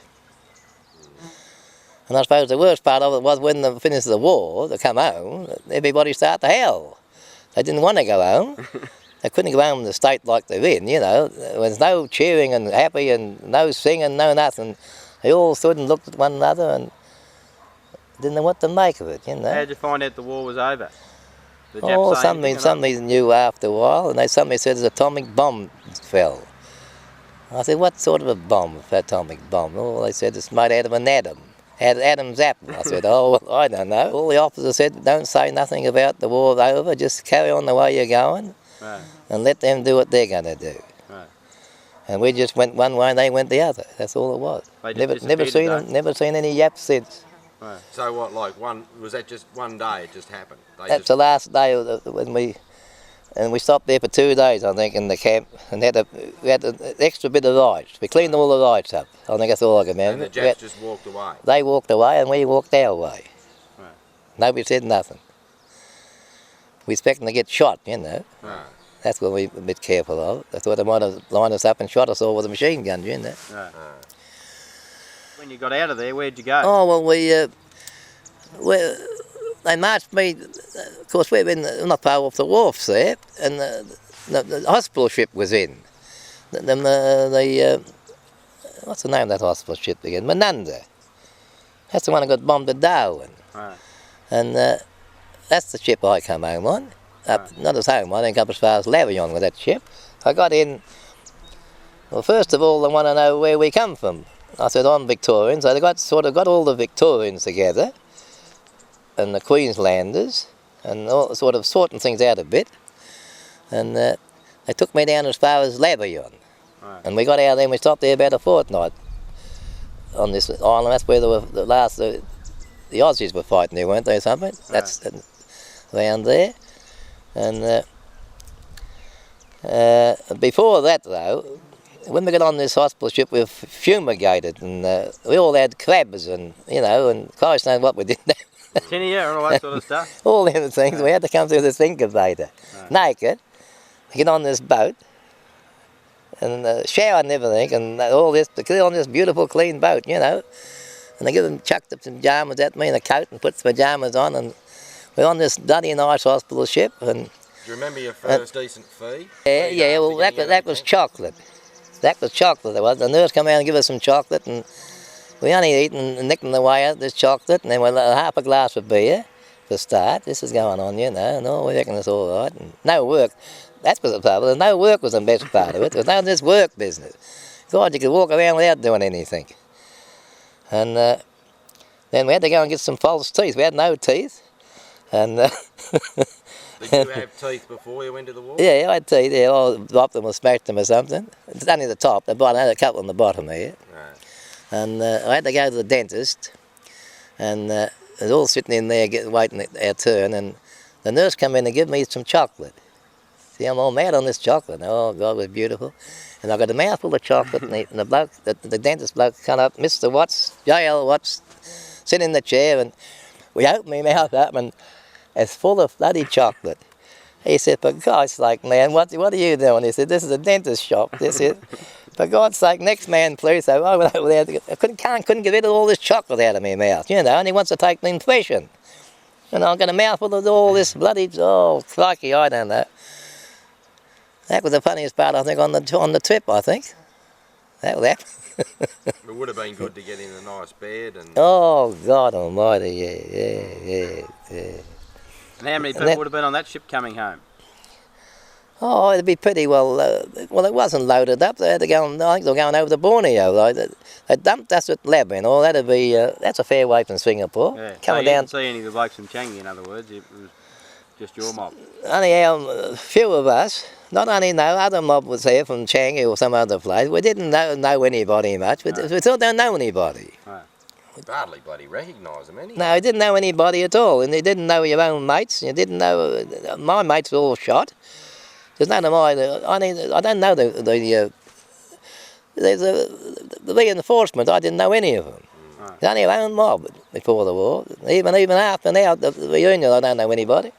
And I suppose the worst part of it was when they finished the war, they come home, everybody started to howl. They didn't want to go home. They couldn't go home in the state like they're in, you know. There was no cheering and happy and no singing, no nothing. They all stood and looked at one another and didn't know what to make of it, you know. How did you find out the war was over? The Japs say anything or not? somebody knew after a while, and somebody said an atomic bomb fell. I said, what sort of a bomb, atomic bomb? Oh, they said it's made out of an atom. Adam's apple. I said, oh, well, I don't know. All the officers said, don't say nothing about the war's over, just carry on the way you're going Right. and let them do what they're going to do. Right. And we just went one way and they went the other. That's all it was. They just Never disappeared seen today. them, never seen any yaps since. Right. So what? Like was that just one day? It just happened. They That's just, the last day of when we stopped there for 2 days, I think, in the camp, and we had an extra bit of lights. We cleaned all the lights up. I think that's all I can and remember. the Japs just walked away. They walked away and we walked our way. Right. Nobody said nothing. We expecting to get shot, you know. Right. That's what we were a bit careful of. They thought they might have lined us up and shot us all with a machine gun, you know. Right. When you got out of there, where'd you go? Oh, well, they marched me, of course, we've been not far off the wharfs there, and the hospital ship was in. What's the name of that hospital ship again? Menunda. That's the one that got bombed at Darwin. Right. And that's the ship I come home on. Not as home, I didn't come as far as Lavillon with that ship. I got in, well, first of all, they want to know where we come from. I said, I'm Victorian, so they got all the Victorians together, and the Queenslanders, and all, sort of sorting things out a bit. And they took me down as far as Lavillon. Right. And we got out there and we stopped there about a fortnight on this island. That's where the Aussies were fighting there, weren't they, or something? That's around there. And before that, though, when we got on this hospital ship, we were fumigated, and we all had crabs, and you know, and Christ knows what we did. Tinea and all that sort of stuff. All them things. We had to come through this incubator, naked, get on this boat, and shower and everything, and all this to get on this beautiful, clean boat, you know. And they give them chucked the pajamas at me and a coat and put the pajamas on, and we're on this bloody nice hospital ship. And Do you remember your first decent fee? yeah. Well, that was chocolate. That was chocolate. There was. The nurse come out and give us some chocolate, and we only eaten and nicking away at this chocolate, and then we half a glass of beer for start. This is going on, you know. And we reckon it's all right. And no work. That was the problem. No work was the best part of it. There was no this work business. God, you could walk around without doing anything. And then we had to go and get some false teeth. We had no teeth. And Did you have teeth before you went to the war? yeah, I had teeth. Yeah, I dropped them or smashed them or something. It's only the top. The bottom, I had a couple on the bottom here. Right. And I had to go to the dentist. And it was all sitting in there waiting our turn. And the nurse came in and gave me some chocolate. See, I'm all mad on this chocolate. Oh, God, it was beautiful. And I got a mouthful of chocolate, and the bloke, the dentist bloke, come up, Mr. Watts, J.L. Watts, sit in the chair, and we opened my mouth up, and it's full of bloody chocolate. He said, for God's sake, man, what are you doing? He said, this is a dentist shop. This is, for God's sake, next man, please. So I went over there, I couldn't get rid of all this chocolate out of my mouth, you know, and he wants to take the impression. And I got a mouthful of all this bloody, oh, crikey, I don't know. That was the funniest part, I think, on the trip, I think. That was that. It would have been good to get in a nice bed and. Oh, God almighty, yeah. And how many people would have been on that ship coming home? Oh, it'd be pretty well, well, it wasn't loaded up. They had to go, I think they were going over to Borneo. Like, they dumped us at Labrador. Oh, that'd be, that's a fair way from Singapore. Yeah. Coming so you down. didn't see any of the blokes from Changi, in other words. It was just your mob. Only a few of us, not only other mob was there from Changi or some other place. We didn't know anybody much. We still don't know anybody. Right. Hardly bloody recognise them anyway. No, you didn't know anybody at all, and you didn't know your own mates. You didn't know my mates were all shot. There's none of mine. I don't know the reinforcement. I didn't know any of them. Right. It's only our own mob before the war. Even after now, the reunion, I don't know anybody.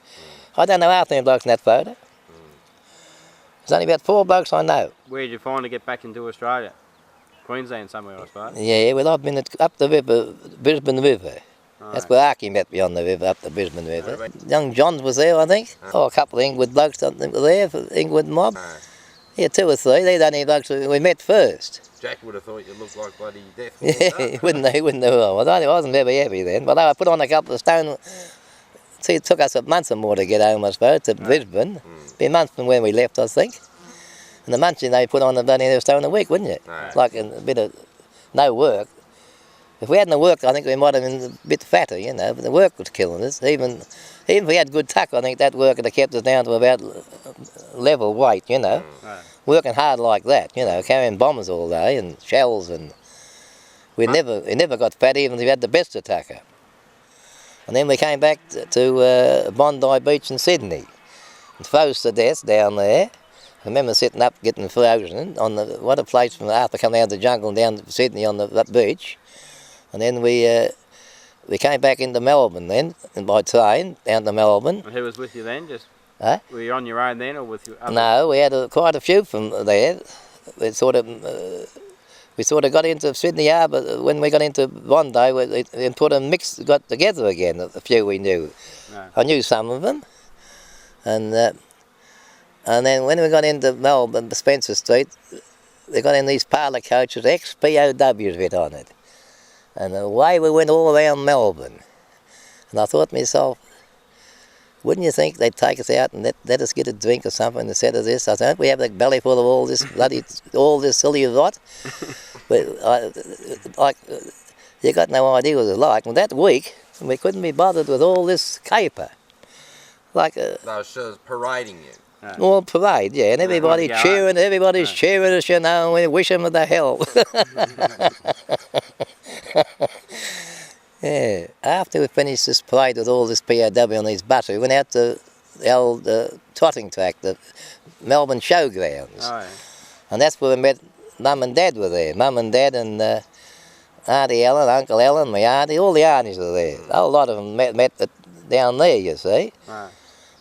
I don't know half them blokes in that photo. There's only about 4 blokes I know. Where did you find to get back into Australia? Queensland somewhere, I suppose. Yeah, well, I've been up the river, Brisbane River. Right. That's where Archie met me on the river, up the Brisbane River. Young Johns was there, I think. Oh, a couple of Inglewood blokes were there, for Inglewood mob. Yeah, 2 or 3. They're the only blokes we met first. Jack would have thought you looked like bloody death. Yeah, he wouldn't know who I was. I wasn't very heavy then, but I put on a couple of stone. See, it took us a month or more to get home, I suppose, to Brisbane. Be a month from when we left, I think. And the month they put on a bloody stone a week, wouldn't it? Right. Like a bit of no work. If we hadn't worked, I think we might have been a bit fatter, you know, but the work was killing us. Even if we had good tuck, I think that work would have kept us down to about level weight, you know. Right. Working hard like that, you know, carrying bombers all day and shells, and we never got fat even if we had the best of tucker. And then we came back to Bondi Beach in Sydney, and froze to death down there. I remember sitting up getting frozen on what a place from after coming out of the jungle and down to Sydney on that beach. And then we came back into Melbourne then, and by train down to Melbourne. And who was with you then? Just Huh? were you on your own then, or with your other? No, we had quite a few from there. We sort of got into Sydney Harbour when we got into Bondi, and put them got together again. A few we knew. No. I knew some of them, and then when we got into Melbourne, Spencer Street, they got in these parlour coaches, ex-POWs went on it. And away we went all around Melbourne. And I thought to myself, wouldn't you think they'd take us out and let us get a drink or something instead of this? I said, don't we have a belly full of all this all this silly rot? But you got no idea what it was like. And that week, we couldn't be bothered with all this caper. Like They were just parading you. all parade, yeah, and everybody Yeah. cheering, everybody's cheering us, you know, and we wish them the hell. Yeah, after we finished this parade with all this POW on these buses, we went out to the old trotting track, the Melbourne Showgrounds. Oh, yeah. And that's where we met. Mum and Dad were there. Mum and Dad and Auntie Ellen, Uncle Ellen, my auntie, all the aunties were there. A whole lot of them met down there, you see. Right.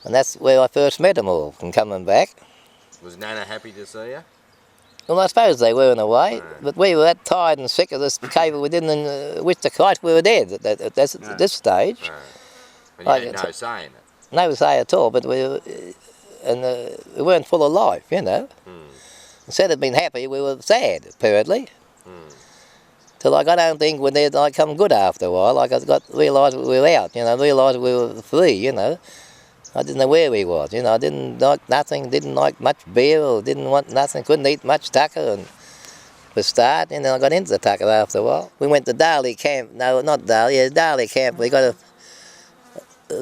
And that's where I first met them all, from coming back. Was Nana happy to see you? Well, I suppose they were in a way, Right. but we were that tired and sick of this cable we didn't wish to Christ we were dead at this stage. Right. And you Like, had no say in it. No say at all, but we weren't full of life, you know. Instead of being happy, we were sad, apparently. Till I got home to England, I come good after a while. Like I realised we were out, you know, realised we were free, you know. I didn't know where we was, you know. I didn't like nothing, didn't like much beer, or didn't want nothing, couldn't eat much tucker, and for start, and then I got into the tucker after a while. We went to Darley Camp, no, not Darley, yeah, Darley Camp. We got a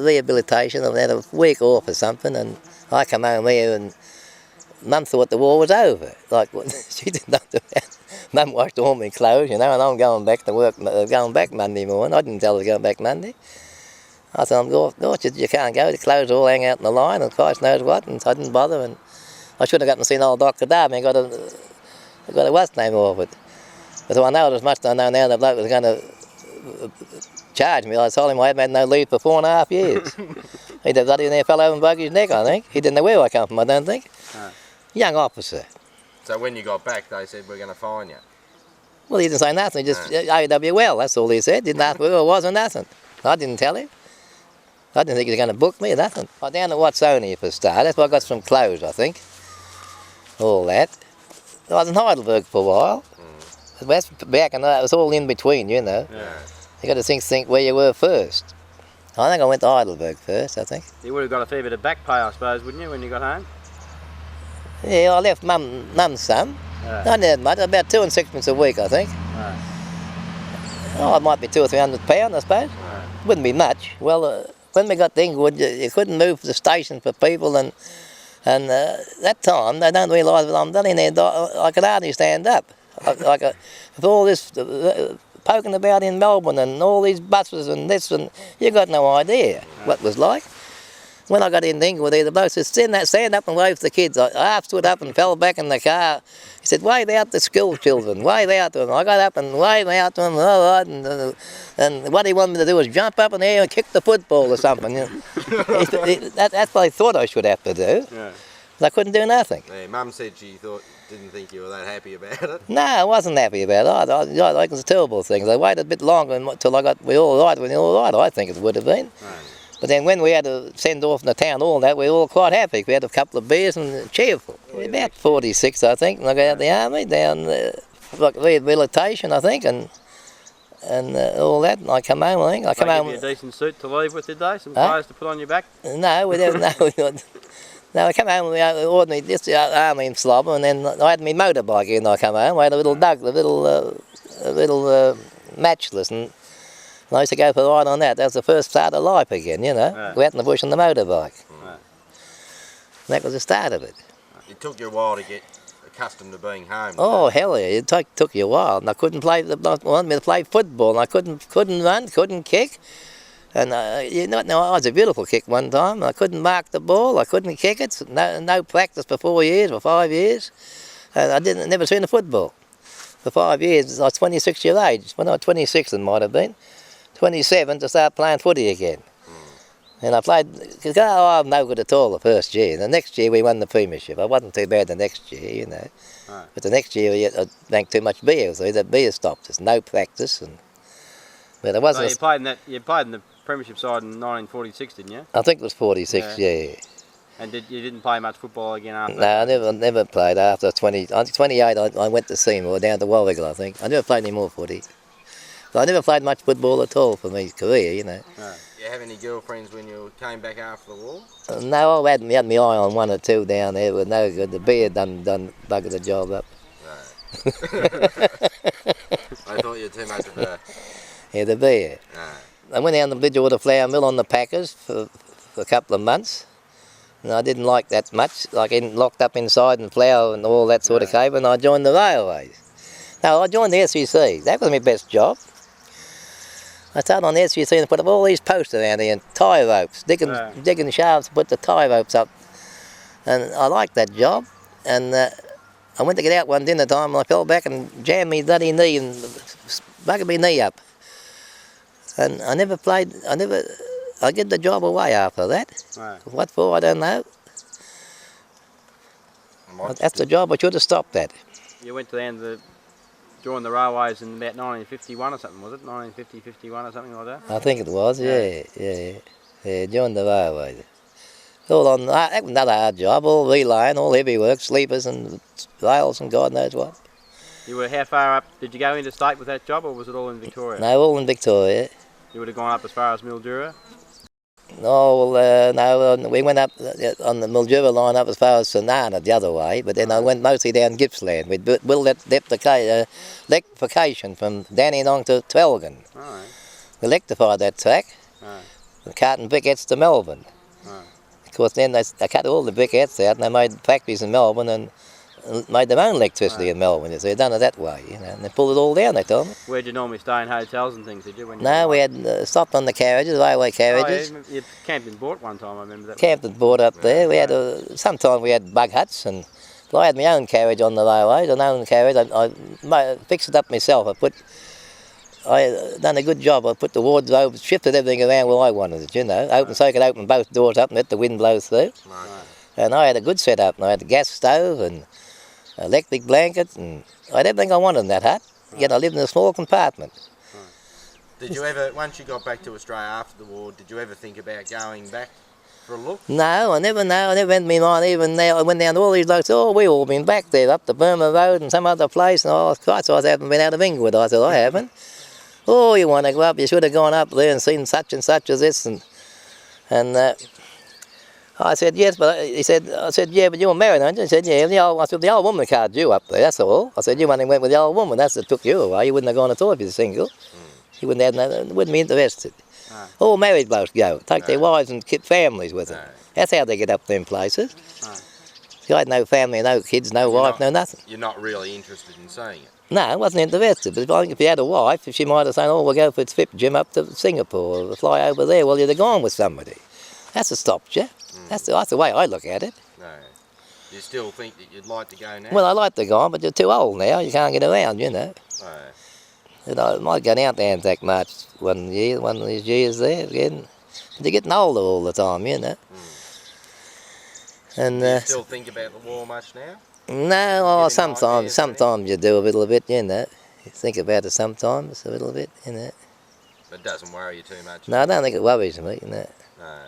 rehabilitation, and we had a week off or something, and I come home here, and Mum thought the war was over. Like, she didn't understand. Mum washed all my clothes, you know, and I'm going back to work, going back Monday morning. I didn't tell her to go back Monday. I said, I'm gosh, you can't go. The clothes all hang out in the line, and Christ knows what, and I didn't bother. And I should have gotten to see old Dr. Darby and got a what's name off it. But I know it as much as I know now the bloke was going to charge me. I told him I hadn't had no leave for 4.5 years. He'd have bloody near fell over and broke his neck, I think. He didn't know where I come from, I don't think. No. Young officer. So when you got back, they said, we're going to fine you. Well, he didn't say nothing, he just AWL, that's all he said. Didn't ask where I was or nothing. I didn't tell him. I didn't think he was going to book me or nothing. I down at Watsonia for a start. That's where I got some clothes, I think. All that. I was in Heidelberg for a while. But that's back, and it was all in between, you know. Yeah. You got to think where you were first. I think I went to Heidelberg first, I think. You would have got a fair bit of back pay, I suppose, wouldn't you, when you got home? Yeah, I left Mum some. Yeah. Not that much, about 2 and 6pence a week, I think. Right. Oh, it might be £200 or £300, I suppose. Right. Wouldn't be much. Well, when we got to Inglewood, you couldn't move the station for people, and that time they don't realise that I'm done in there. I could hardly stand up. With all this poking about in Melbourne and all these buses and this, and you got no idea what it was like. When I got into Inglewood, the bloke said, stand up and wave to the kids. I half stood up and fell back in the car. He said, wave out the school children, wave out to them. I got up and waved out to them, all right, and what he wanted me to do was jump up in the air and kick the football or something. You know. That's what I thought I should have to do. Yeah. But I couldn't do nothing. Yeah, Mum said she didn't think you were that happy about it. No, I wasn't happy about it. I think it was a terrible thing. I waited a bit longer until we all right, I think it would have been. Right. But then when we had to send off in the town hall and that, we were all quite happy. We had a couple of beers and cheerful. About 46, I think, and I got out of the army, down like rehabilitation, I think, and all that. And I come home, I think. I come They home. give you a decent suit to leave with today, some Huh? clothes to put on your back. No, we didn't. No, I come home with the ordinary, just the army and slobber, and then I had my motorbike in. I come home. I had a little matchless, and I used to go for a ride on that. That was the first start of life again, you know. Right. Go out in the bush on the motorbike. Right. That was the start of it. It took you a while to get accustomed to being home. Oh, hell yeah, it took you a while. And I couldn't play, I wanted me to play football, and I couldn't run, couldn't kick. And you know, I was a beautiful kick one time. I couldn't mark the ball, I couldn't kick it. No practice for 4 years or 5 years. And I never seen a football. For 5 years, I was 26 years age. When I was 26, it might have been. 27 to start playing footy again. And I played, I'm no good at all the first year. The next year we won the premiership. I wasn't too bad the next year, you know. Right. But the next year I drank too much beer, so the beer stopped. There's no practice. But I So wasn't. you played in the premiership side in 1946, didn't you? I think it was 46, yeah. And you didn't play much football again after No, that? I never played after 20. I was 28. I went to Seymour down to Warrigal, I think. I never played any more footy. But I never played much football at all for my career, you know. Right. You have any girlfriends when you came back after the war? No, I had my eye on one or two down there, but no good. The beer done buggered the job up. No. I thought you were too much of a... Yeah, the beer. No. I went down to Bridgewater Flour Mill on the Packers for a couple of months. And I didn't like that much, like locked up inside and flour and all that sort of cable, and I joined the railways. No, I joined the SVC. That was my best job. I started on the SVC and put up all these posts around here and tie ropes, digging shafts to put the tie ropes up. And I liked that job. And I went to get out one dinner time and I fell back and jammed me bloody knee and buggered my knee up. And I never played, I gave the job away after that. Right. What for, I don't know. That's the job I should have stopped at. You went to the end of the... joined the railways in about 1951 or something, was it? 1950, 51 or something like that? I think it was, yeah, joined the railways. All on, that was another hard job, all relaying, all heavy work, sleepers and rails and God knows what. You were how far up? Did you go into state with that job, or was it all in Victoria? No, all in Victoria. You would have gone up as far as Mildura? No, well, no, we went up on the Mildura line up as far as Sonana the other way, but then I went mostly down Gippsland. We'd built electrification from Dandenong to Trelgan. Right. We electrified that track, Right. from carting briquettes to Melbourne. Right. Of course, then they cut all the briquettes out and they made factories in Melbourne and made their own electricity in Melbourne. So they done it that way, you know, and they pulled it all down, they told me. Where'd you normally stay in hotels and things, did you? When you No, we had stopped on the carriages, railway carriages. Oh, yeah, you camped in Bort one time, I remember that. Camped and bought up there. We had sometimes we had bug huts, and I had my own carriage on the railways. An own carriage. I fixed it up myself. I done a good job. I put the wardrobe, shifted everything around where I wanted it. You know, open so I could open both doors up and let the wind blow through. Right. And I had a good setup. And I had a gas stove and electric blanket, and I had everything I wanted in that hut. Yet I lived in a small compartment. Did you ever, once you got back to Australia after the war, did you ever think about going back for a look? No, I never went my mind. Even there, I went down to all these blokes. Oh, we've all been back there, up to Burma Road and some other place. And Christ, I haven't been out of Inglewood. I said, I haven't. Oh, you want to go up? You should have gone up there and seen such and such as this. And I said, yes, but I said, yeah, but you're married, aren't you? He said, yeah. I said, the old woman carded you up there, that's all. I said, you only went with the old woman. That's what took you away. You wouldn't have gone at all if you were single. You wouldn't be interested. Ah. All married blokes go. Take their wives and keep families with them. No. That's how they get up them places. Ah. You had no family, no kids, no wife, no nothing. You're not really interested in seeing it? No, I wasn't interested. But I think if you had a wife, she might have said, oh, we'll go for a trip, Jim, up to Singapore, or fly over there. Well, you'd have gone with somebody. That's a stopped you. That's the way I look at it. No. You still think that you'd like to go now? Well, I like to go on, but you're too old now. You can't get around, you know. No. And I might go down to Anzac March one of these years there again. But you're getting older all the time, you know. And Do you still think about the war much now? no, Getting nightmares, sometimes you do a little bit, you know. You think about it sometimes a little bit, you know. But it doesn't worry you too much? No, I don't think it worries me, you know. No.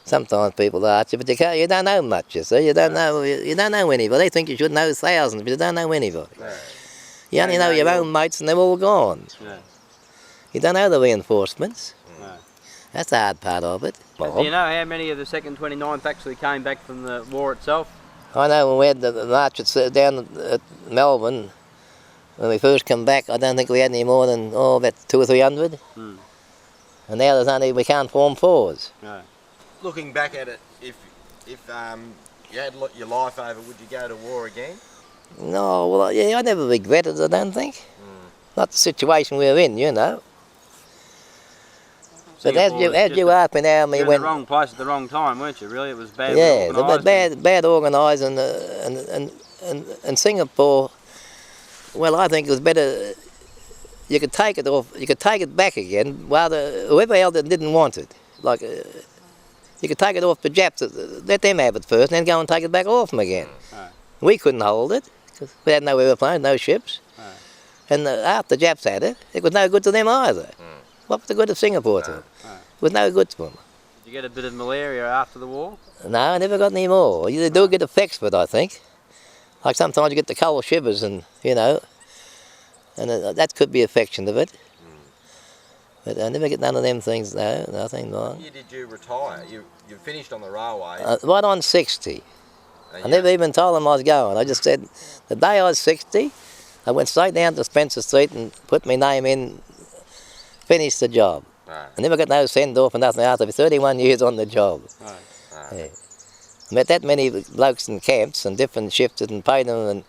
Sometimes people ask you, but you don't know much, you see. You don't know anybody. They think you should know thousands, but you don't know anybody. No. You only know your own mates and they're all gone. Yeah. You don't know the reinforcements. No. That's the hard part of it. Do you know how many of the second 29th actually came back from the war itself? I know when we had the march down at Melbourne, When we first come back, I don't think we had any more than, about 200 or 300. Mm. And now there's only, we can't form fours. No. Looking back at it, if you had your life over, would you go to war again? No, well, yeah, I never regretted it, I don't think. Not the situation we're in, you know. But as you asked me now, You me were in when... the wrong place at the wrong time, weren't you? Really, it was bad. Yeah, organised. bad organised, and Singapore. Well, I think it was better. You could take it off. You could take it back again. Rather, whoever held it didn't want it. Like, you could take it off the Japs. Let them have it first, and then go and take it back off them again. Right. We couldn't hold it because we had no airplanes, no ships. Right. And after the Japs had it, it was no good to them either. What was the good of Singapore to them? It was no good to them. Did you get a bit of malaria after the war? No, I never got any more. You do get effects, but I think. Like sometimes you get the cold shivers and, you know, and that could be a affection of it. But I never get none of them things, no, nothing wrong. When year did you retire? You finished on the railway. Right on 60. and I never even told them I was going. I just said, the day I was 60, I went straight down to Spencer Street and put my name in, finished the job. Right. I never got no send-off or nothing after 31 years on the job. Right. Yeah. I met that many blokes in camps and different shifts and paid them, and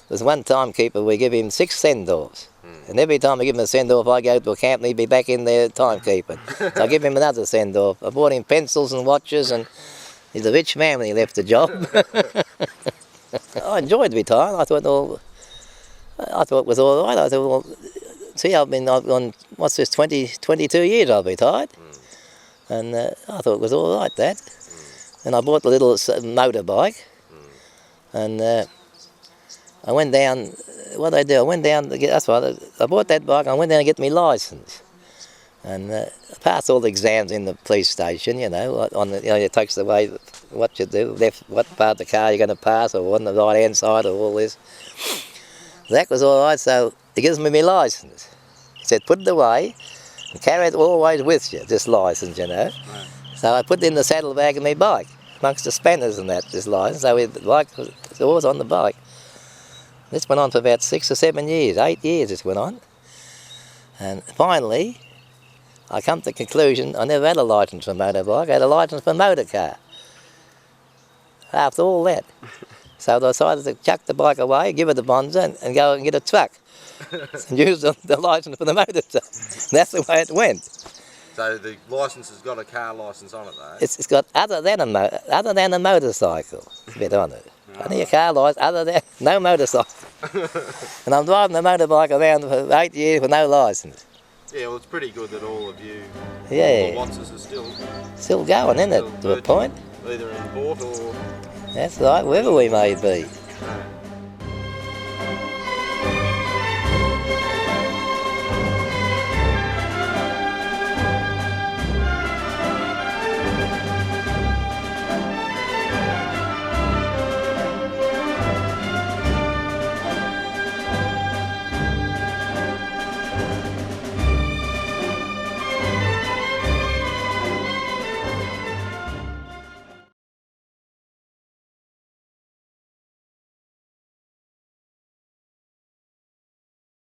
there's one timekeeper, we give him 6 send-offs. And every time I give him a send-off, I go to a camp and he'd be back in there timekeeping. So I give him another send-off. I bought him pencils and watches, and he's a rich man when he left the job. I enjoyed retiring. I thought it was all right. I thought, well, see, I've on, what's this, 22 years I've retired. And I thought it was all right, that. And I bought a little motorbike. And I went down, what did I do? I went down to get, that's right, I bought that bike and I went down to get my licence. And I passed all the exams in the police station, you know, on the, you know, it takes away what you do, what part of the car you're going to pass, or on the right-hand side, or all this. That was all right, so he gives me my licence. He said, put it away and carry it always with you, this licence, you know. Right. So I put it in the saddlebag of my bike, amongst the spanners and that, this licence, so the bike was always on the bike. This went on for about 6 or 7 years, 8 years this went on. And finally, I come to the conclusion I never had a licence for motorbike, I had a licence for motor car. After all that. So I decided to chuck the bike away, give it to Bonza and go and get a truck. And use the licence for the motor truck. That's the way it went. So the licence has got a car licence on it though? It's got other than a motorcycle bit on it. I need a car licence other than no motorcycle. And I'm driving the motorbike around for 8 years with no licence. Yeah, well, it's pretty good that all of you, Yeah. all the Wattses are Still going, isn't it, to a point? either in port or... That's right, wherever we may be. No.